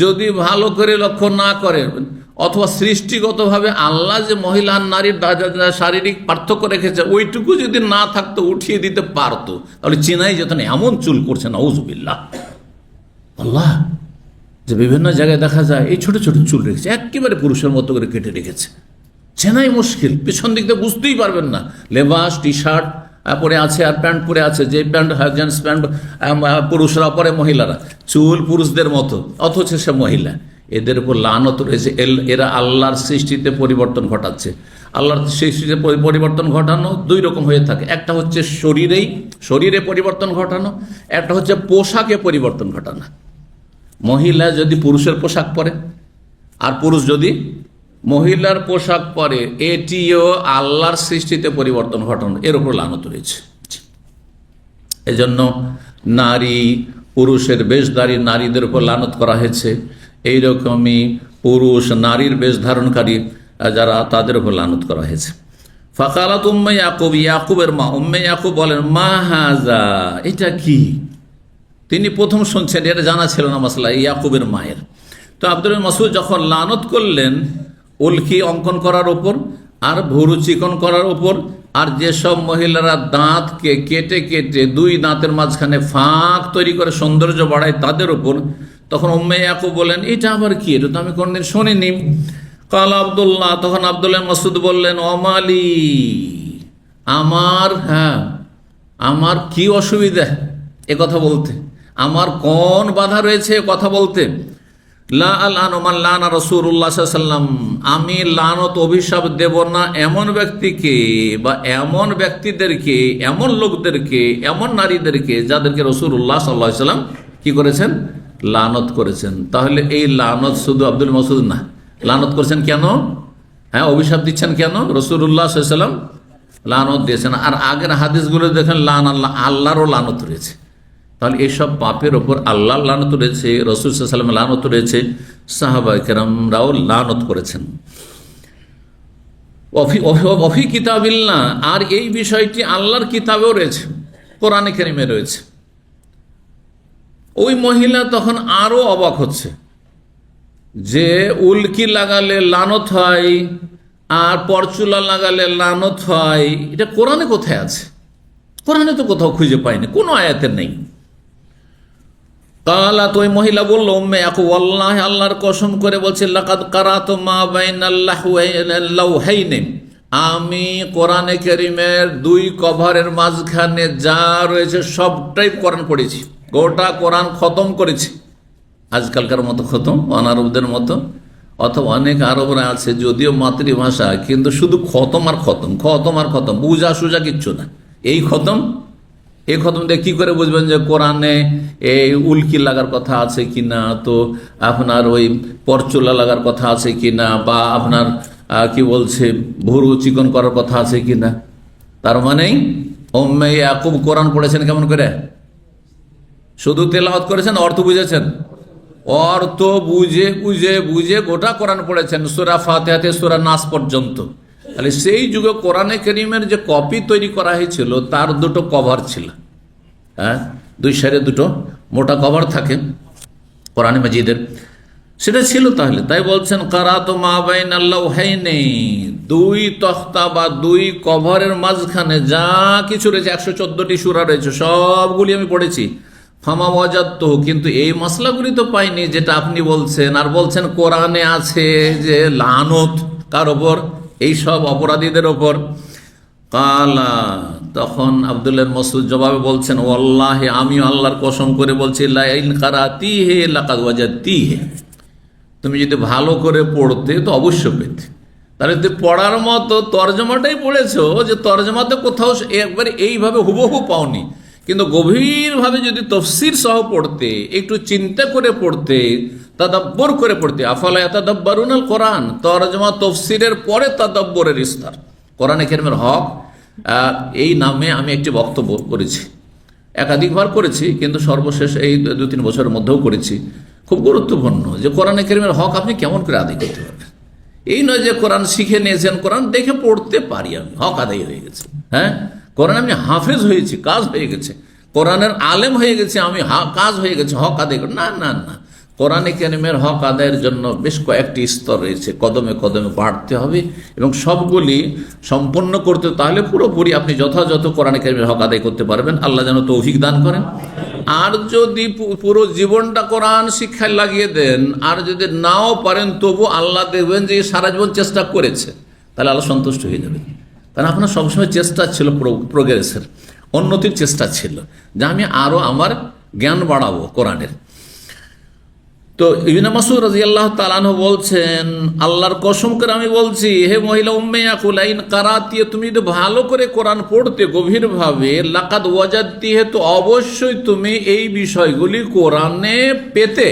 যদি ভালো করে লক্ষ্য না করে, অথবা সৃষ্টিগতভাবে আল্লাহ যে মহিলা আর নারীর শারীরিক পার্থক্য রেখেছে ওইটুকু যদি না থাকতো, উঠিয়ে দিতে পারতো, তাহলে চেনাই যেত না। এমন চুল করছে নাউযুবিল্লাহ, আল্লাহ, যে বিভিন্ন জায়গায় দেখা যায় এই ছোট ছোট চুল রেখেছে, একেবারে পুরুষের মতো করে কেটে রেখেছে, চেনাই মুশকিল, পিছন দিক দিয়ে বুঝতেই পারবেন না। লেবাস টি শার্ট পরে আছে আর প্যান্ট পরে আছে, যে প্যান্ট জিন্স প্যান্ট পুরুষরা পরে, মহিলারা চুল পুরুষদের মতো, অথচ সে মহিলা। এদের উপর লানত রয়েছে, এরা আল্লাহর সৃষ্টিতে পরিবর্তন ঘটাচ্ছে। আল্লাহর সৃষ্টিতে পরিবর্তন ঘটানো দুই রকম হয়ে থাকে, একটা হচ্ছে শরীরে পরিবর্তন ঘটানো, একটা হচ্ছে পোশাকে পরিবর্তন ঘটানো। মহিলা যদি পুরুষের পোশাক পরে আর পুরুষ যদি মহিলার পোশাক পরে, এটিও আল্লাহর সৃষ্টিতে পরিবর্তন ঘটানো, এর উপর লানত রয়েছে। এজন্য নারী পুরুষের বেশধারী নারীদের উপর লানত করা হয়েছে, এইরকমই পুরুষ নারীর বেশ ধারণকারী যারা, তাদের উপর লানত করা হয়েছে। ফাকালাত উম্মে ইয়াকুব, ইয়াকুবের মা উম্মে ইয়াকুব বলেন মা হাজা, এটা কি? তিনি প্রথম শুনছেন, এটা জানা ছিল না মাসলা ইয়াকুবের মায়ের। তো আব্দুল মাসউদ যখন লানত করলেন উল্কি অঙ্কন করার ওপর আর ভুরু চিকন করার ওপর, আর যেসব মহিলারা দাঁতকে কেটে কেটে দুই দাঁতের মাঝখানে ফাঁক তৈরি করে সৌন্দর্য বাড়ায় তাদের উপর, তখন উম্মে ইয়াকুব বলেন এটা আবার কি? এটা তো আমি কোনদিন শুনিনি। কাল আব্দুল্লাহ, তখন আব্দুল্লাহ মাসউদ বললেন অমালি, আমার কি অসুবিধা এ কথা বলতে? আমার কোন বাধা রয়েছে কথা বলতে? লা আলআনু মান লানা রাসূলুল্লাহ সাল্লাল্লাহু আলাইহি ওয়াসাল্লাম, আমি লানত অভিশাপ দেব না এমন ব্যক্তিকে বা এমন ব্যক্তিদেরকে, এমন লোকদেরকে, এমন নারীদেরকে যাদেরকে রাসূলুল্লাহ সাল্লাল্লাহু আলাইহি ওয়াসাল্লাম কি করেছেন? লানত করেছেন। তাহলে এই লানত শুধু আব্দুল মাসউদ না, লানত করেছেন কেন? হ্যাঁ, অভিশাপ দিচ্ছেন কেন? রাসূলুল্লাহ সাল্লাল্লাহু আলাইহি ওয়াসাল্লাম লানত দিয়েছেন। আর আগের হাদিসগুলো দেখেন লান আল্লাহ, আল্লাহরও লানত রয়েছে। তাহলে এইসব পাপের ওপর আল্লাহর লানত রয়েছে, রাসূল সাল্লাল্লাহু আলাইহি ওয়াসাল্লামের লানত রয়েছে, সাহাবায়ে কেরামরাও লানত করেছেন। অফি কিতাবিল্লাহ, আর এই বিষয়টি আল্লাহর কিতাবেও রয়েছে, কোরআনে কারিমে রয়েছে। ওই মহিলা তখন আরো অবাক হচ্ছে যে উল্কি লাগালে লানত হয় আর পরচুলা লাগালে লানত হয়, এটা কোরআনে কোথায় আছে? কোরআনে তো কোথাও খুঁজে পাইনি, কোনো আয়াতের নেই। কালা, তো ওই মহিলা বলল, উম্মে আকু ওয়াল্লাহি, আল্লাহর কসম করে বলছি, লাকাদ কারাতু মা বাইনাল লাওহাইনি, আমি কোরআনে কারীমের দুই কভারের মাঝখানে যা রয়েছে সবটাই কোরআন পড়েছি, গোটা কোরআন খতম করেছি। আজকালকার মতো খতম, অনারবদের মতো, অথবা অনেক আরবরা আছে যদিও মাতৃভাষা, কিন্তু শুধু খতম আর খতম, খতম আর খতম, বুঝা সুজা কিচ্ছু না। এই খতম, এই খতম দিয়ে কি করে বুঝবেন যে কোরআনে এই উল্কি লাগার কথা আছে কিনা, তো আপনার ওই পরচুলা লাগার কথা আছে কিনা, বা আপনার কি বলছে ভুরু চিকন করার কথা আছে কিনা? তার মানে উম্মে ইয়াকুব কোরআন পড়েছেন কেমন করে? শুধু তেলাওয়াত করেছেন, অর্থ বুঝেছেন? অর্থ বুঝে বুঝে বুঝে গোটা কোরআন পড়েছেন, সূরা ফাতিহা থেকে সূরা নাস পর্যন্ত। তাহলে সেই যুগে কোরআনে কারীমের যে কপি তৈরি করা হয়েছিল তার দুটো কভার ছিল, হ্যাঁ, দুই সাইডে দুটো মোটা কভার থাকে কোরআনে মাজিদের, সেটা ছিল। তাহলে তাই বলছেন কারাতু মা বাইনাল লাওহাইনি, দুই তখতা বা দুই কভারের মাঝখানে যা কিছু রয়েছে, 114টি সূরা রয়েছে, সবগুলি আমি পড়েছি। ফামা ওয়াজাদতুহু, কিন্তু এই মশলাগুলি তো পাইনি যেটা আপনি বলছেন। আর বলছেন কোরআনে আছে যে লানত কার ওপর? এই সব অপরাধীদের ওপর। কালা, তখন আব্দুল্লাহ মাসউদ জবাবে বলছেন, ওয়াল্লাহি, আমি আল্লাহর কসম করে বলছি, লা ইন কারাতিহি লাকাদ ওয়াজাদতিহি, তুমি যদি ভালো করে পড়তে তো অবশ্য পেতে। তাহলে তুমি পড়ার মতো তর্জমাটাই পড়েছো, যে তর্জমাতে কোথাও একবার এইভাবে হুবহু পাওনি, কিন্তু গভীরভাবে যদি তফসির সহ পড়তে, একটু চিন্তা করে পড়তে, তাদাব্বর করে পড়তে, আফালা ইয়াতাদাব্বারুনাল কোরআন, তরজমা তফসিরের পরে তাদাব্বরের ইস্তার। কোরআনে কারীমের হক, এই নামে আমি একটি বক্তব্য করেছি, একাধিকবার করেছি, কিন্তু সর্বশেষ এই 2-3 বছরের মধ্যেও করেছি। খুব গুরুত্বপূর্ণ যে কোরআনে কারীমের হক আপনি কেমন করে আদায় করতে পারবেন। এই নয় যে কোরআন শিখে নিয়েছেন, কোরআন দেখে পড়তে পারি আমি, হক আদায় হয়ে গেছে। হ্যাঁ, কোরআন আমি হাফেজ হয়েছি, কাজ হয়ে গেছে, কোরআনের আলেম হয়ে গেছে আমি, কাজ হয়ে গেছে, হক আদায় করে না, না, না। কোরআনে কারীমের হক আদায়ের জন্য বেশ কয়েকটি স্তর রয়েছে, কদমে কদমে বাড়তে হবে এবং সবগুলি সম্পন্ন করতে, তাহলে পুরোপুরি আপনি যথাযথ কোরআনে কারীমের হক আদায় করতে পারবেন। আল্লাহ যেন তৌফিক দান করেন। আর যদি পুরো জীবনটা কোরআন শিক্ষায় লাগিয়ে দেন, আর যদি নাও পারেন, তবু আল্লাহ দেখবেন যে সারা জীবন চেষ্টা করেছে, তাহলে আল্লাহ সন্তুষ্ট হয়ে যাবে। কারণ আপনার সবসময় চেষ্টা ছিল প্রোগ্রেসের, উন্নতির চেষ্টা ছিল, যে আমি আরো আমার জ্ঞান বাড়াবো কোরআনের। তো ইবনে মাসউদ রাদিয়াল্লাহু তাআলা আনহু বলছেন, আল্লাহর কসম করে আমি বলছি, হে মহিলা উম্মে ইয়াকুল, ইন কারাতি, তুমি যদি ভালো করে কোরআন পড়তে গভীরভাবে, লাকাদ ওয়াজাদতিহি, তো অবশ্যই তুমি এই বিষয়গুলি কোরআনে পেতে।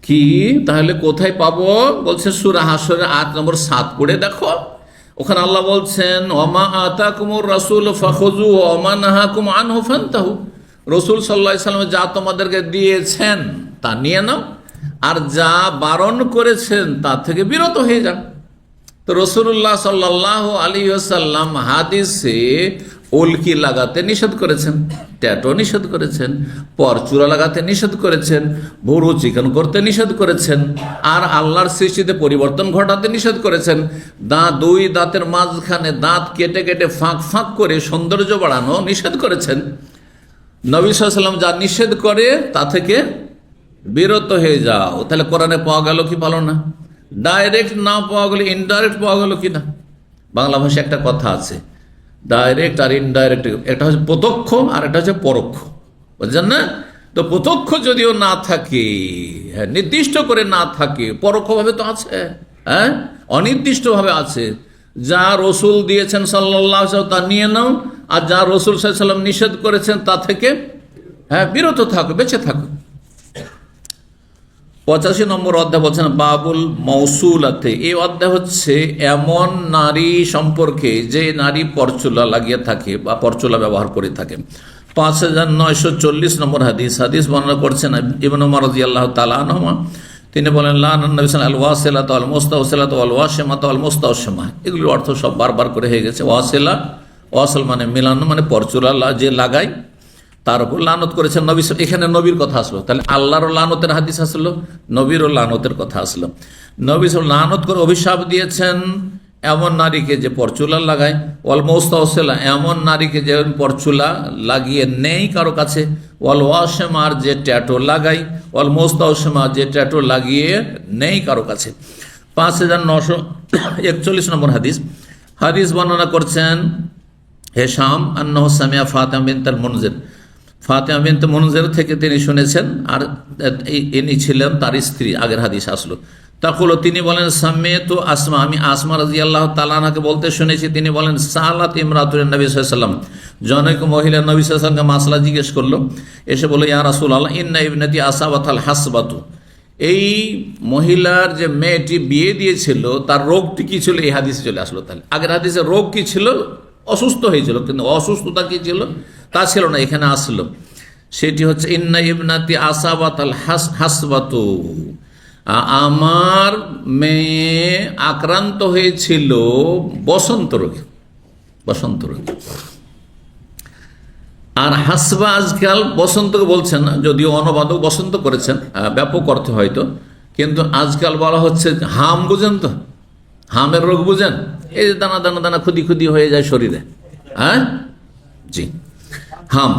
কি? তাহলে কোথায় পাবো? বলছে সূরা হাশরের আয়াত নম্বর 7 পড়ে দেখো। ওখানে আল্লাহ বলছেন, ওমা আতাকুমুর রাসূল ফাখুযুহু ওয়া মা নাহাকুম আনহু ফান্তাহু, রাসূল সাল্লাল্লাহু আলাইহি ওয়াসাল্লাম যা তোমাদেরকে দিয়েছেন তা নিয়ে নাও, আর যা বারণ করেছেন তা থেকে বিরত হয়ে যান। তো রাসূলুল্লাহ সাল্লাল্লাহু আলাইহি ওয়াসাল্লাম হাদিসে উল্কি লাগাতে নিষেধ করেছেন, ট্যাটু নিষেধ করেছেন, পরচুলা লাগাতে নিষেধ করেছেন, ভুরু চিকন করতে নিষেধ করেছেন, আর আল্লাহর সৃষ্টিতে পরিবর্তন ঘটাতে নিষেধ করেছেন। দুই দাঁতের মাঝখানে দাঁত কেটে কেটে ফাঁক ফাঁক করে সৌন্দর্য বাড়ানো নিষেধ করেছেন। নবী সাল্লাল্লাহু আলাইহি ওয়াসাল্লাম যা নিষেধ করে তা থেকে বিরত হয়ে যাও। তাহলে কোরআনে পাওয়া গেল কি পালো না? ডাইরেক্ট না পাওয়া গেলে ইনডাইরেক্ট পাওয়া গেল কি না? বাংলা ভাষায় একটা কথা আছে, ডাইরেক্ট আর ইনডাইরেক্ট, একটা হচ্ছে প্রত্যক্ষ আর একটা হচ্ছে পরোক্ষ। বুঝছেন না? তো প্রত্যক্ষ যদিও না থাকে, হ্যাঁ, নির্দিষ্ট করে না থাকে, পরোক্ষভাবে তো আছে, হ্যাঁ, অনির্দিষ্টভাবে আছে। যা রসুল দিয়েছেন সাল্লাল্লাহু আলাইহি ওয়াসাল্লাম তা নিয়ে নাও, আর যা রসুল সাল্লাল্লাহু আলাইহি ওয়াসাল্লাম নিষেধ করেছেন তা থেকে, হ্যাঁ, বিরত থাকো, বেঁচে থাকো। 85 নম্বর অধ্যায় বলছেন বাবুল মৌসুলাতে। এই অধ্যায় হচ্ছে এমন নারী সম্পর্কে যে নারী পরচুলা লাগিয়ে থাকে বা পরচুলা ব্যবহার করে থাকে। 5940 নম্বর হাদিস বর্ণনা করছেন ইবনে উমর রাদিয়াল্লাহু তাআলা আনহুমা। তিনি বলেন লানান নবী সাল্লাল্লাহু আল ওয়াসিলাত ওয়াল মুস্তাওসিলাত ওয়াল ওয়াশিমাত ওয়াল মুস্তাওশিমা। এগুলোর অর্থ সব বারবার করে হয়ে গেছে। ওয়াসিল মানে মিলানো, মানে পরচুলা যে লাগায় তার উপর লানত করেছেন নবী। এখানে নবীর কথা আসলো, তাহলে আল্লাহরও লানতের হাদিস আসলো, নবীরও লানতের কথা আসলো। নবী লানত করে অভিশাপ দিয়েছেন এমন নারীকে যে পরচুলা লাগায়, ওয়াল মুস্তাওসিলা এমন নারীকে যে পরচুলা লাগিয়ে নেই কারো কাছে, ওয়াল ওয়াশিমার যে ট্যাটু লাগায়, ওয়াল মুস্তাওশিমা যে ট্যাটু লাগিয়ে নেই কারো কাছে। 5941 নম্বর হাদিস বর্ণনা করছেন হেশাম আন্নাহু সামিয়া ফাতিমা বিনতুল মুনজির। ফাতিমা বিনতে মুনজির থেকে তিনি শুনেছেন, আর ইনি ছিলেন তার স্ত্রী। আগের হাদিস আসলো। তাকুলো তিনি বলেন সামিয়াতু আসমা, আমি আসমা রাদিয়াল্লাহু তাআলা আনহাকে বলতে শুনেছি। তিনি বলেন সালাত ইমরাতুন নবী সাল্লাল্লাহু আলাইহি ওয়াসাল্লাম, জনৈক মহিলা নবী সাল্লাল্লাহু আলাইহি ওয়াসাল্লামকে মাসলা জিজ্ঞেস করলো, এসে বলল ইয়া রাসূলুল্লাহ ইন্না ইবনাতি আসাবাতাল হাসবাতু। এই মহিলার যে মেয়েটি বিয়ে দিয়েছিল তার রোগটি কি ছিল, এই হাদিসে চলে আসলো। তাহলে আগের হাদিসে রোগ কি ছিল, অসুস্থ হয়েছিল, কিন্তু অসুস্থতা কি ছিল তা ছিল না, এখানে আসলো। সেটি হচ্ছে ইন্না ইবনাতি আসাবাতাল হাসবাতু, আমার মেয়ে আক্রান্ত হয়েছিল বসন্ত রোগে। আর হাসবা আজকাল বসন্তকে বলছেন না, যদিও অনুবাদক বসন্ত করেছেন ব্যাপক অর্থে হয়তো, কিন্তু আজকাল বলা হচ্ছে হাম। বুঝেন তো, হামের রোগ বুঝেন? এই যে দানা দানা দানা খুদি খুদি হয়ে যায় শরীরে, হ্যাঁ জি, হাম।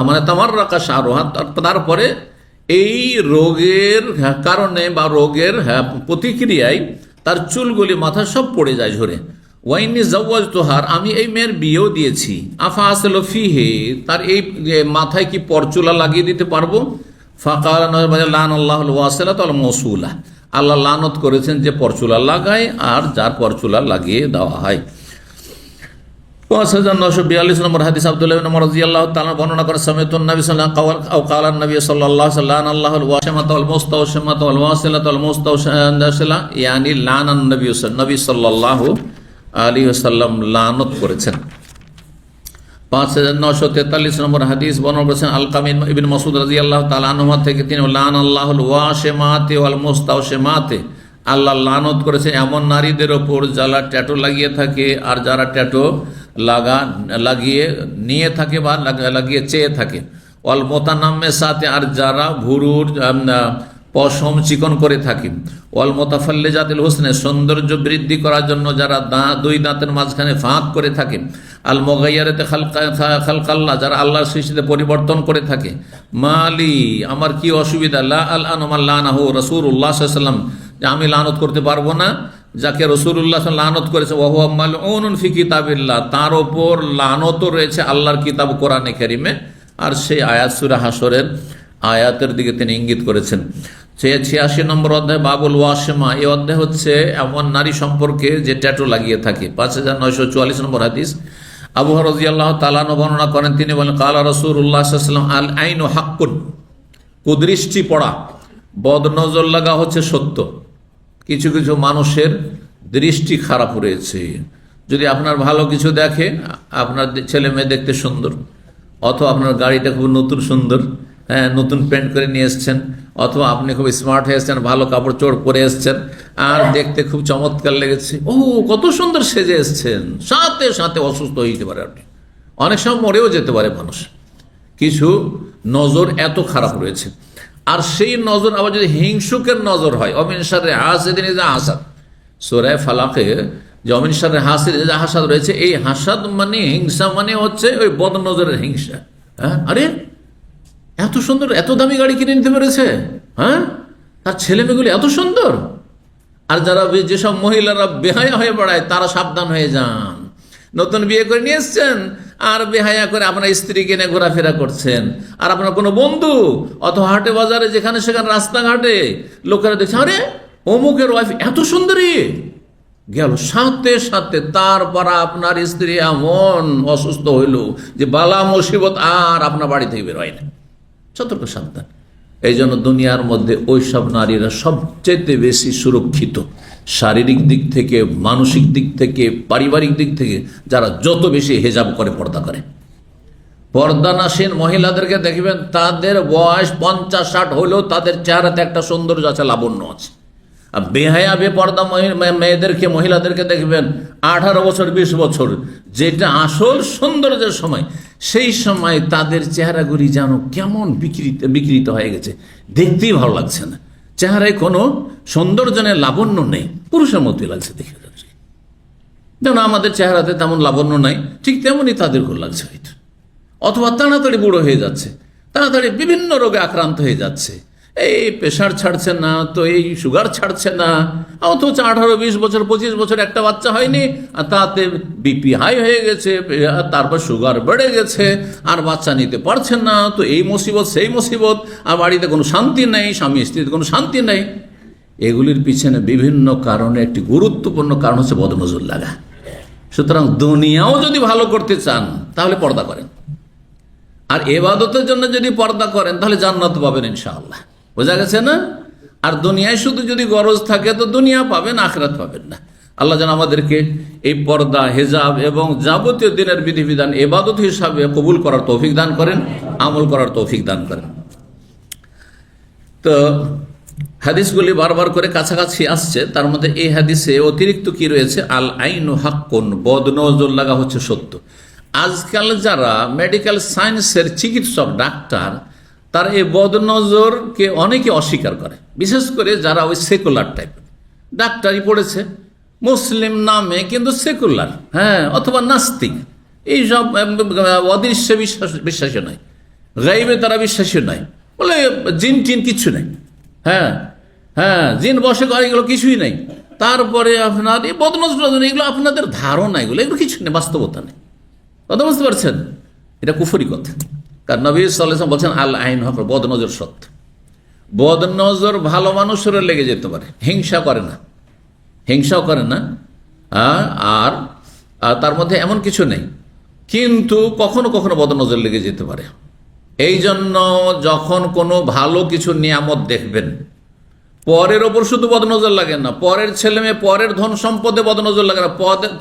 মানে তামাররাকা শাহরুহা, তারপরে এই রোগের কারণে বা রোগের প্রতিক্রিয়ায় তার চুলগুলি মাথা সব পড়ে যায় ঝরে। ওয়াইনি জাওয়াজতুহার, আমি এই মেয়ের বিয়েও দিয়েছি। আফা আসল ফিহে, তার এই মাথায় কি পরচুলা লাগিয়ে দিতে পারবো? ফাকাল লানাল্লাহুল ওয়াসিলাত ওয়াল মাওসুলা, আল্লাহ লানত করেছেন যে পরচুলা লাগায় আর যার পরচুলা লাগিয়ে দেওয়া হয়। 5942 নম্বর হাদিস আব্দুল্লাহ ইবনে উমর রাদিয়াল্লাহু তাআলা বর্ণনা করেন সামিতুন নবী সাল্লাল্লাহু আলাইহি ওয়াসাল্লাম আও ক্বালা নবী সাল্লাল্লাহু আলাইহি ওয়াসাল্লাম আল্লাহুল ওয়াশিমাত ওয়াল মুস্তাওশিমাত ওয়াল ওয়াসিলাত ওয়াল মুস্তাওশিলা, ইয়ানি লানান নবী সাল্লাল্লাহু আলাইহি ওয়াসাল্লাম লানত করেছেন। 5943 নম্বর হাদিস বর্ণনা করেছেন আলকামিন ইবনে মাসউদ রাদিয়াল্লাহু তাআলা আনহু থেকে, তিনি লানাল্লাহুল ওয়াশিমাতি ওয়াল মুস্তাওশিমাতি, আল্লাহ লানত করেছে এমন নারীদের ওপর যারা ট্যাটু লাগিয়ে থাকে আর যারা ট্যাটু লাগিয়ে নিয়ে থাকে বা লাগিয়ে চেয়ে থাকে। ওয়াল মোতানাম্মেসাতে, আর যারা ভুরুর পশম চিকন করে থাকে। ওয়াল মোতাফাল্লিজাতিল হোসনে, সৌন্দর্য বৃদ্ধি করার জন্য যারা দুই দাঁতের মাঝখানে ফাঁক করে থাকে। আল মুগাইয়ারাতে খালকাল্লাহ, যারা আল্লাহর সৃষ্টিতে পরিবর্তন করে থাকে। মালি, আমার কি অসুবিধা, লা আল আনুমাল্লাহু রাসূলুল্লাহ সাল্লাল্লাহু আলাইহি ওয়াসাল্লাম, যে আমি লানত করতে পারবো না যাকে রাসূলুল্লাহ লানত করেছে। ওয়া হুয়া মালউনুন ফি কিতাবিল্লাহ, তার ওপর লানতও রয়েছে আল্লাহর কিতাব কোরআনে কারিমে। আর সেই আয়াত সূরা হাসরের আয়াতের দিকে তিনি ইঙ্গিত করেছেন। 86 নম্বর অধ্যায় বাবুল ওয়াশিমা। এই অধ্যায় হচ্ছে এমন নারী সম্পর্কে যে ট্যাটু লাগিয়ে থাকে। 5944 নম্বর হাদিস আবু হুরায়রা রাদিয়াল্লাহু তাআলা বর্ণনা করেন, তিনি বলেন ক্বালা রাসূলুল্লাহ সাল্লাল্লাহু আলাইহি ওয়াসাল্লাম আল আইনু হাক্কুন, কুদৃষ্টি পড়া, বদনজর লাগা হচ্ছে সত্য। কিছু কিছু মানুষের দৃষ্টি খারাপ রয়েছে। যদি আপনার ভালো কিছু দেখে, আপনার ছেলে মেয়ে দেখতে সুন্দর, অথবা আপনার গাড়িটা খুব নতুন সুন্দর, হ্যাঁ নতুন পেন্ট করে নিয়ে এসছেন, অথবা আপনি খুব স্মার্ট হয়ে এসছেন, ভালো কাপড় চোপড় পরে এসছেন আর দেখতে খুব চমৎকার লেগেছে, ও কত সুন্দর সেজে এসছেন, সাথে সাথে অসুস্থ হয়ে যেতে পারে আপনি, অনেক সময় মরেও যেতে পারে মানুষ। কিছু নজর এত খারাপ রয়েছে। আর সেই নজর আবার যদি হিংসুকের নজর হয়, অমিন শাররি হাসিদিন ইযা হাসাদ, সূরা ফালাকে যে অমিন শাররি হাসিদিন ইযা হাসাদ রয়েছে, এই হাসাদ মানে হিংসা, মানে হচ্ছে ওই বদ নজরের হিংসা। হ্যাঁ, আরে এত সুন্দর, এত দামি গাড়ি কিনে নিতে পেরেছে, হ্যাঁ তার ছেলে মেয়েগুলি এত সুন্দর। আর যারা যেসব মহিলারা বেহায়া হয়ে বেড়ায় তারা সাবধান হয়ে যান, নতুন বিয়ে করে নিয়ে এসছেন আর বেহায়া করে আপনার স্ত্রীকে নিয়ে ঘোরাফেরা করছেন। আর আপনার কোনো বন্ধু অথবা হাটে বাজারে যেখানে সেখানে রাস্তাঘাটে লোকেরা দেখছে, আরে অমুকের ওয়াইফ এত সুন্দরী, গেল সাথে সাথে তারপর আপনার স্ত্রী এমন অসুস্থ হইল যে বালা মুসিবত আর আপনার বাড়ি থেকে বের হয় না। সতর্ক সাবধান। এই জন্য দুনিয়ার মধ্যে ওইসব নারীরা সবচেয়ে বেশি সুরক্ষিত, শারীরিক দিক থেকে, মানসিক দিক থেকে, পারিবারিক দিক থেকে, যারা যত বেশি হেজাব করে, পর্দা করে। পর্দানাসীন মহিলাদেরকে দেখবেন তাদের বয়স 50-60 হলেও তাদের চেহারাতে একটা সৌন্দর্য আছে, লাবণ্য আছে। আর বেহায়া বেপর্দা মেয়েদেরকে, মহিলাদেরকে দেখবেন 18 বছর 20 বছর, যেটা আসল সৌন্দর্যের সময়, সেই সময় তাদের চেহারাগুলি যেন কেমন বিকৃত হয়ে গেছে, দেখতেই ভালো লাগছে না, চেহারায় কোনো সৌন্দর্য নেই, লাবণ্য নেই, পুরুষের মতোই লাগছে দেখে যাচ্ছে। যেন আমাদের চেহারাতে তেমন লাবণ্য নাই, ঠিক তেমনই তাদের লাগছে হয়তো। অথবা তাড়াতাড়ি বুড়ো হয়ে যাচ্ছে, তাড়াতাড়ি বিভিন্ন রোগে আক্রান্ত হয়ে যাচ্ছে, এই প্রেশার ছাড়ছে না, তো এই সুগার ছাড়ছে না, অথচ 18-20 বছর 25 বছর একটা বাচ্চা হয়নি, আর তাতে বিপি হাই হয়ে গেছে, তারপর সুগার বেড়ে গেছে, আর বাচ্চা নিতে পারছেন না, তো এই মুসিবত সেই মুসিবত, আর বাড়িতে কোনো শান্তি নেই, স্বামী স্ত্রীতে কোনো শান্তি নেই। এগুলির পিছনে বিভিন্ন কারণে একটি গুরুত্বপূর্ণ কারণ হচ্ছে বদনজর লাগা। সুতরাং দুনিয়াও যদি ভালো করতে চান তাহলে পর্দা করেন, আর ইবাদতের জন্য যদি পর্দা করেন তাহলে জান্নাত পাবেন ইনশাআল্লাহ। বোঝা গেছে না? আর দুনিয়ায় শুধু যদি গরজ থাকে তো দুনিয়া পাবেন, আখিরাত পাবেন না। আল্লাহ যেন আমাদেরকে এই পর্দা, হেজাব এবং যাবতীয় দিনের বিধিবিধান ইবাদত হিসাবে কবুল করার তৌফিক দান করেন, আমল করার তৌফিক দান করেন। তো হাদিসগুলি বারবার করে কাছাকাছি আসছে, তার মধ্যে এই হাদিসে অতিরিক্ত কি রয়েছে? আল আইনু হাক্কুন, বদনজর লাগা হচ্ছে সত্য। আজকাল যারা মেডিকেল সায়েন্সের চিকিৎসক, ডাক্তার, তারা এই বদনজরকে অনেকে অস্বীকার করে, বিশেষ করে যারা ওই সেকুলার টাইপ ডাক্তারি পড়েছে, মুসলিম নামে কিন্তু সেকুলার, হ্যাঁ, অথবা নাস্তিক, এইসব অদৃশ্য বিশ্বাসী নয়, গাইবে তারা বিশ্বাসী নয়, বলে জিন টিন কিচ্ছু নেই, হ্যাঁ হ্যাঁ, জিন বসে করে, এগুলো কিছুই নেই। তারপরে আপনার এই বদনজর, এগুলো আপনাদের ধারণা, এগুলো কিছু নেই, বাস্তবতা নেই। কথা বুঝতে পারছেন? এটা কুফরি কথা। কারণ নবী সাল্লাল্লাহু আলাইহি ওয়াসাল্লাম বলছেন আল আইন হক, বদনজর সত্য। বদনজর ভালো মানুষের লেগে যেতে পারে, হিংসা করে না, হিংসাও করে না, আর তার মধ্যে এমন কিছু নেই, কিন্তু কখনো কখনো বদনজর লেগে যেতে পারে। এই জন্য যখন কোনো ভালো কিছু নিয়ামত দেখবেন, পরের ওপর শুধু বদনজর লাগে না, পরের ছেলে মেয়ে, পরের ধন সম্পদে বদনজর লাগে না,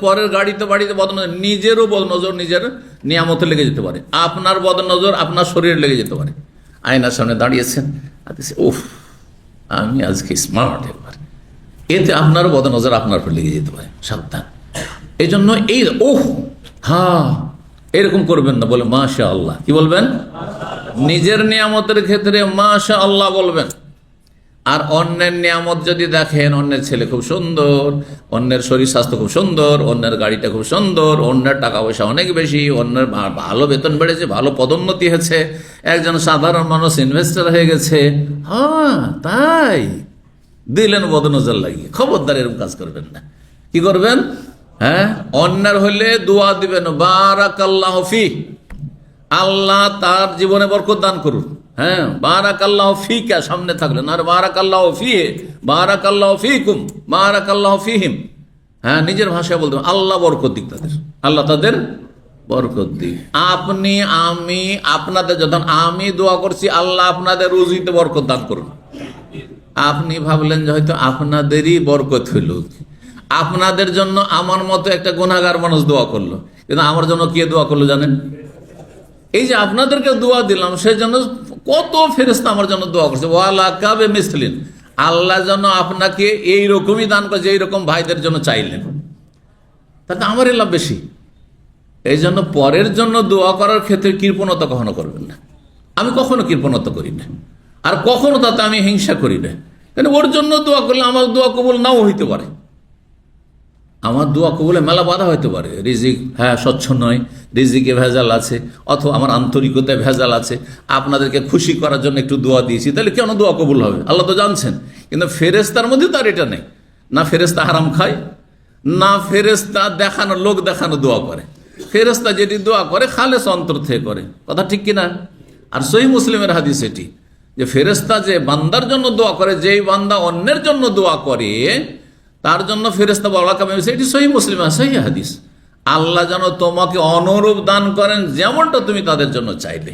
পরের গাড়িতে বাড়িতে বদনজর, নিজেরও বদনজর নিজের নিয়ামতে লেগে যেতে পারে, আপনার বদনজর আপনার শরীরে লেগে যেতে পারে। আয়নার সামনে দাঁড়িয়েছেন, উফ আমি আজকে স্মার্ট, একবার এতে আপনার বদনজর আপনার উপর লেগে যেতে পারে, সাবধান। এই জন্য এই হ্যাঁ এরকম করবেন না, বলে মাশা আল্লাহ, কি বলবেন? নিজের নিয়ামতের ক্ষেত্রে মাশা আল্লাহ বলবেন। আর অন্যের নিয়ামত যদি দেখেন, অন্যের ছেলে খুব সুন্দর, অন্যের শরীর স্বাস্থ্য খুব সুন্দর, অন্যের গাড়িটা খুব সুন্দর, অন্যের টাকা পয়সা অনেক বেশি, অন্যের ভালো বেতন বেড়েছে, ভালো পদোন্নতি হয়েছে, একজন সাধারণ মানুষ ইনভেস্টর হয়ে গেছে, হ্যাঁ তাই দিলেন বদনজর লাগিয়ে। খবরদার এরকম কাজ করবেন না। কি করবেন? হ্যাঁ, অন্যের হলে দোয়া দিবেন, বারাকাল্লাহু ফি, আল্লাহ তার জীবনে বরকত দান করুন। হ্যাঁ, বারাকাল্লাহু ফিকা সামনে থাকলেন, আর বারাকাল্লাহু ফিহি, বারাকাল্লাহু ফিকুম, বারাকাল্লাহু ফিহিম। হ্যাঁ, নিজের ভাষায় বলতে আল্লাহ বরকত দিক তাদের, আল্লাহ তাদের বরকত দিক। আপনি, আমি, আপনাদের, যখন আমি দোয়া করছি আল্লাহ আপনাদের রুজিতে বরকত দান করুন, আপনি ভাবলেন যে হয়তো আপনাদেরই বরকত হইল, আপনাদের জন্য আমার মতো একটা গুনাহগার মানুষ দোয়া করলো, কিন্তু আমার জন্য কে দোয়া করলো জানেন? এই যে আপনাদেরকে দোয়া দিলাম, সেই জন্য কত ফেরেশতা আমার জন্য দোয়া করছে, ওয়ালা কাবে মিসলিন, আল্লাহ যেন আপনাকে এইরকমই দান করে, এইরকম ভাইদের জন্য চাইলেন, তাতে আমারই লাভ বেশি। এই জন্য পরের জন্য দোয়া করার ক্ষেত্রে কৃপণতা কখনো করবেন না। আমি কখনো কৃপণতা করি না, আর কখনো তাতে আমি হিংসা করি না, কেন ওর জন্য দোয়া করলে আমার দোয়া কবুল নাও হইতে পারে, আমার দোয়া কবুলে মেলা বাধা হইতে পারে। রিজিক হ্যাঁ স্বচ্ছ নয়, রিজিকে ভেজাল আছে, অথবা আমার আন্তরিকতায় ভেজাল আছে, আপনাদেরকে খুশি করার জন্য একটু দোয়া দিয়েছি, তাহলে কেন দোয়া কবুল হবে? আল্লাহ তো জানছেন। কিন্তু ফেরেশতার মধ্যে তো আর এটা নেই, না ফেরেশতা হারাম খায়, না ফেরেশতা দেখানো, লোক দেখানো দোয়া করে। ফেরেশতা যেটি দোয়া করে খালেস অন্তর থেকে করে, কথা ঠিক কিনা? আর সহিহ মুসলিমের হাদিস এটি, যে ফেরেশতা যে বান্দার জন্য দোয়া করে, যেই বান্দা অন্যের জন্য দোয়া করে তার জন্য ফেরেশতা বলা কামে, এটি সহিহ মুসলিম সহিহ হাদিস। আল্লাহ যেন তোমাকে অনুরূপ দান করেন যেমনটা তুমি তাদের জন্য চাইলে।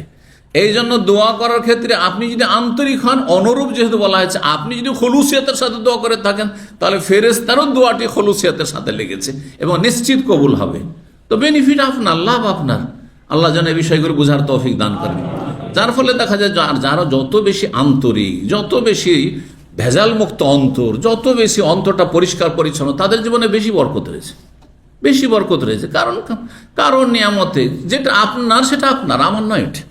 এই জন্য দোয়া করার ক্ষেত্রে আপনি যদি আন্তরিক হন, অনুরূপ যেহেতু বলা হয়েছে, আপনি যদি খলুসিয়তের সাথে দোয়া করে থাকেন তাহলে ফেরেশতারও দোয়াটি খলুসিয়তের সাথে লেগেছে এবং নিশ্চিত কবুল হবে। তো বেনিফিট আপনার, লাভ আপনার। আল্লাহ যেন এই বিষয়গুলো বোঝার তৌফিক দান করেন। যার ফলে দেখা যায় যারা যত বেশি আন্তরিক, যত বেশি ভেজাল মুক্ত অন্তর, যত বেশি অন্তরটা পরিষ্কার পরিচ্ছন্ন, তাদের জীবনে বেশি বরকত রয়েছে, বেশি বরকত রয়েছে। কারণ নিয়ামতে যেটা আপনার সেটা আপনার, আমার নয়। ওইটা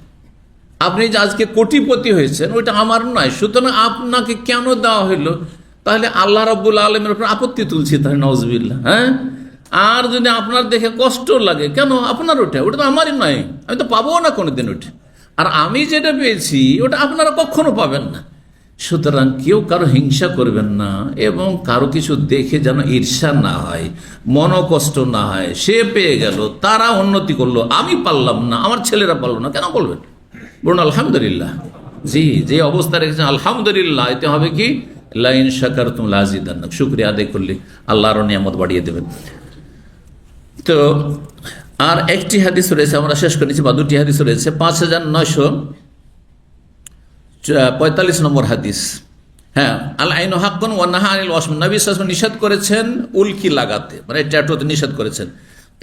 আপনি যে আজকে কোটিপতি হয়েছেন ওইটা আমার নয়, সুতরাং আপনাকে কেন দেওয়া হইলো? তাহলে আল্লাহ রাব্বুল আলামিনের উপর আপত্তি তুলছি, তাহলে নাউজুবিল্লাহ। হ্যাঁ, আর যদি আপনার দেখে কষ্ট লাগে, কেন? আপনার ওটা তো আমারই নয়, আমি তো পাবো না কোনোদিন ওটা। আর আমি যেটা পেয়েছি ওটা আপনারা কখনো পাবেন না। সুতরাং কেউ কারো হিংসা করবেন না, এবং কারো কিছু দেখে যেন ঈর্ষা না হয়, মনোকষ্ট না হয়। সে পেয়ে গেল, তারা উন্নতি করলো, আমি পারলাম না, আমার ছেলেরা পারলো না, কেন বলবেন? বলুন আলহামদুলিল্লাহ। জি, যে অবস্থা রেখেছেন আলহামদুলিল্লাহ, এতে হবে কি? লাইন শাকারতুম লাযিদান্নাকুম, শুকরিয়া আদায় করলে আল্লাহ আরো নিয়ামত বাড়িয়ে দেবেন। তো আর একটি হাদিস রয়েছে, আমরা শেষ করেছি, বা দুটি হাদিস রয়েছে। 5945 নম্বর হাদিস। হ্যাঁ, আল আইনু হাক্কুন ওয়া নাহা আনিল ওয়াসম, নবী সাল্লাল্লাহু আলাইহি ওয়াসাল্লাম নিষেধ করেছেন উল্কি লাগাতে, মানে ট্যাটুতে নিষেধ করেছেন।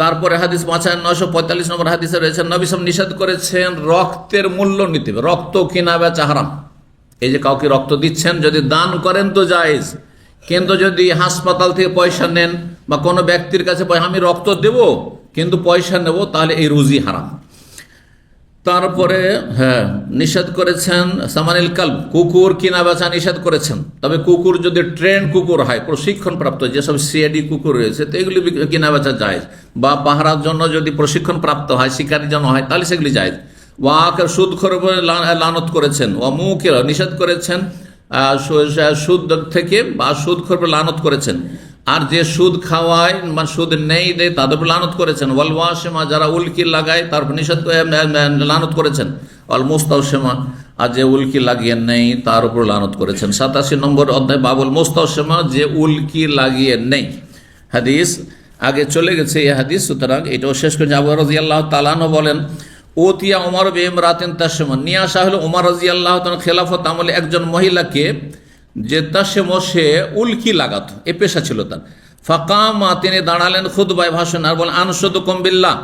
তারপরে হাদিস 5945 নম্বর হাদিসে রয়েছে, নবী সাল্লাল্লাহু আলাইহি ওয়াসাল্লাম নিষেধ করেছেন রক্তের মূল্য নিতে, রক্ত কিনা বেচা হারাম। এই যে কাউকে রক্ত দিচ্ছেন, যদি দান করেন তো জায়েজ, কিন্তু যদি হাসপাতাল থেকে পয়সা নেন বা কোনো ব্যক্তির কাছে আমি রক্ত দেব কিন্তু পয়সা নেব, তাহলে এই রুজি হারাম। তারপরে হ্যাঁ, নিষেধ করেছেন সামানিল কালব, কুকুর কিনা বেচা নিষেধ করেছেন। তবে কুকুর যদি ট্রেন কুকুর হয়, প্রশিক্ষণ প্রাপ্ত যেসব সিআইডি কুকুর রয়েছে, তো এগুলি কিনা বেচা যায়। বা পাহারার জন্য যদি প্রশিক্ষণ প্রাপ্ত হয়, শিকারির জন্য হয়, তাহলে সেগুলি যায়। ওয়াকের সুদখোর লানত করেছেন, ও মুখে নিষেধ করেছেন সুদ থেকে, বা সুদখোর লানত করেছেন। আর যে সুদ খাওয়ায় বা সুদ নেই দেয় তাদের উপর লানত করেছেন। ওয়াল ওয়াসিমা, যারা উল্কি লাগায় তার উপর নিষেধ লানত করেছেন। ওয়াল মুস্তাওসিমা, আর যে উল্কি লাগিয়ে নেই তার উপর লানত করেছেন। 87 নম্বর অধ্যায় বাবুল মুস্তাওসিমা, যে উল্কি লাগিয়ে নেই। হাদিস আগে চলে গেছে এই হাদিস, সুতরাং এটাও শেষ করে আবু রাদিয়াল্লাহু তাআলা আনহু বলেন, ওতিয়া ওমর বিইমরাতিন তাশমা, নিয়ে আসা হলো ওমর রাদিয়াল্লাহু তাআলা খেলাফত আমলে একজন মহিলাকে, যে তাশমো, সে উল্কি লাগাতো, এ পেশা ছিল তার। ফাকামা, তিনি দাঁড়ালেন খুতবায় ভাষণ, আর বলেন, আনশুদুকুম বিল্লাহ,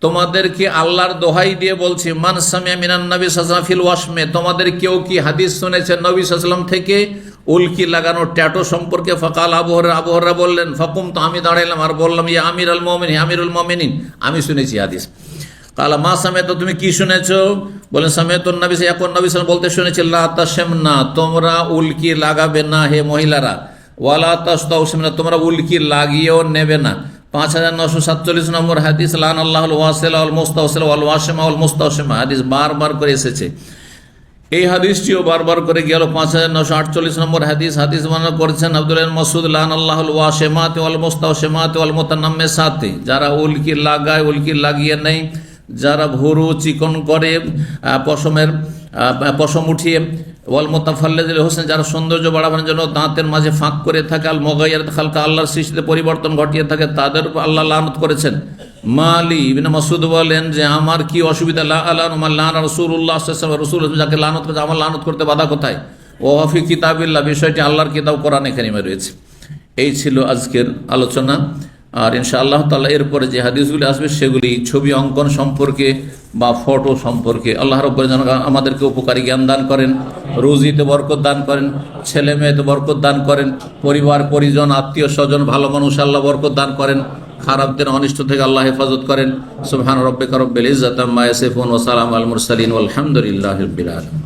তোমাদেরকে আল্লাহর দোহাই দিয়ে বলছি, মান সামিয়া মিনান নবী সাল্লাল্লাহু আলাইহি ওয়াসাল্লাম ফিল ওয়াসমে, তোমাদের কেউ কি হাদিস শুনেছে নবী সাল্লাল্লাহু আলাইহি ওয়াসাল্লাম থেকে উল্কি লাগানো, ট্যাটু সম্পর্কে? ফাকাল আবু হুরায়রা বললেন, ফাকুম, তো আমি দাঁড়াইলাম আর বললাম, ইয়া আমিরুল মুমিনিন, আমিরুল মুমিনিন, আমি শুনেছি হাদিস। কালা মা সামেত, তুমি কি শুনেছো? বলেন, সামেত নবী, এখন নবী সাল্লাল্লাহু বলতে শুনেছি, লা তাশামনা, তোমরা উল্কি লাগাবে না হে মহিলারা, ওয়ালা তাস্তাউসিমনা, তোমরা উল্কি লাগিয়েও নেবে না। 5947 নম্বর হাদিস, লান আল্লাহুল ওয়াসিলা ওয়াল মুস্তাওসিলা ওয়াল ওয়াসিমা ওয়াল মুস্তাওসিমা, হাদিস বারবার করে এসেছে। এই হাদিসটিও বারবার করে গেল। 5948 নম্বর হাদিস, হাদিস বর্ণনা করেছেন আব্দুল্লাহ ইবনে মাসউদ, লান আল্লাহুল ওয়াসিমাতি ওয়াল মুস্তাওসিমাতি ওয়াল মুতানাম্মিসাতি, যারা উল্কি লাগায়, উল্কি লাগিয়ে নেই, যারা ভুরু চিকন করে, পশম উঠিয়ে, ওয়াল মুতাফাল্লিজিল হোসেন, যারা সৌন্দর্য বাড়ানোর জন্য দাঁতের মাঝে ফাঁক করে থাকে, আল মুগায়্যিরাত খালকা, আল্লাহর সৃষ্টিতে পরিবর্তন ঘটিয়ে থাকে, তাদের উপর আল্লাহ লানত করেছেন। মালি ইবনে মাসউদ বলেন যে, আমার কি অসুবিধা? লা আলানু মান লানা রাসূলুল্লাহ সাল্লাল্লাহু আলাইহি ওয়াসাল্লাম, রাসূল যাকে লানত করেছে, আমার লানত করতে বাধা কোথায়? ও ফি কিতাবিল্লাহ, বিষয়টি আল্লাহর কিতাব কোরআনে কারিমে রয়েছে। এই ছিল আজকের আলোচনা। আর ইনশাআল্লাহ তাআলা এরপরে যে হাদিসগুলি আসবে সেগুলি ছবি অঙ্কন সম্পর্কে বা ফটো সম্পর্কে। আল্লাহ রাব্বুল যেন আমাদেরকে উপকারী জ্ঞান দান করেন, রুজিতে বরকত দান করেন, ছেলে মেয়েতে বরকত দান করেন, পরিবার পরিজন আত্মীয় স্বজন ভালো মানুষ আল্লাহ বরকত দান করেন, খারাপদের অনিষ্ট থেকে আল্লাহ হেফাজত করেন। সুবহান রাব্বিকা রব্বিল ইজ্জাতি আম্মা ইয়াসিফুন ওয়া সালামুন আলাল মুরসালিন ওয়াল হামদুলিল্লাহি রাব্বিল আলামিন।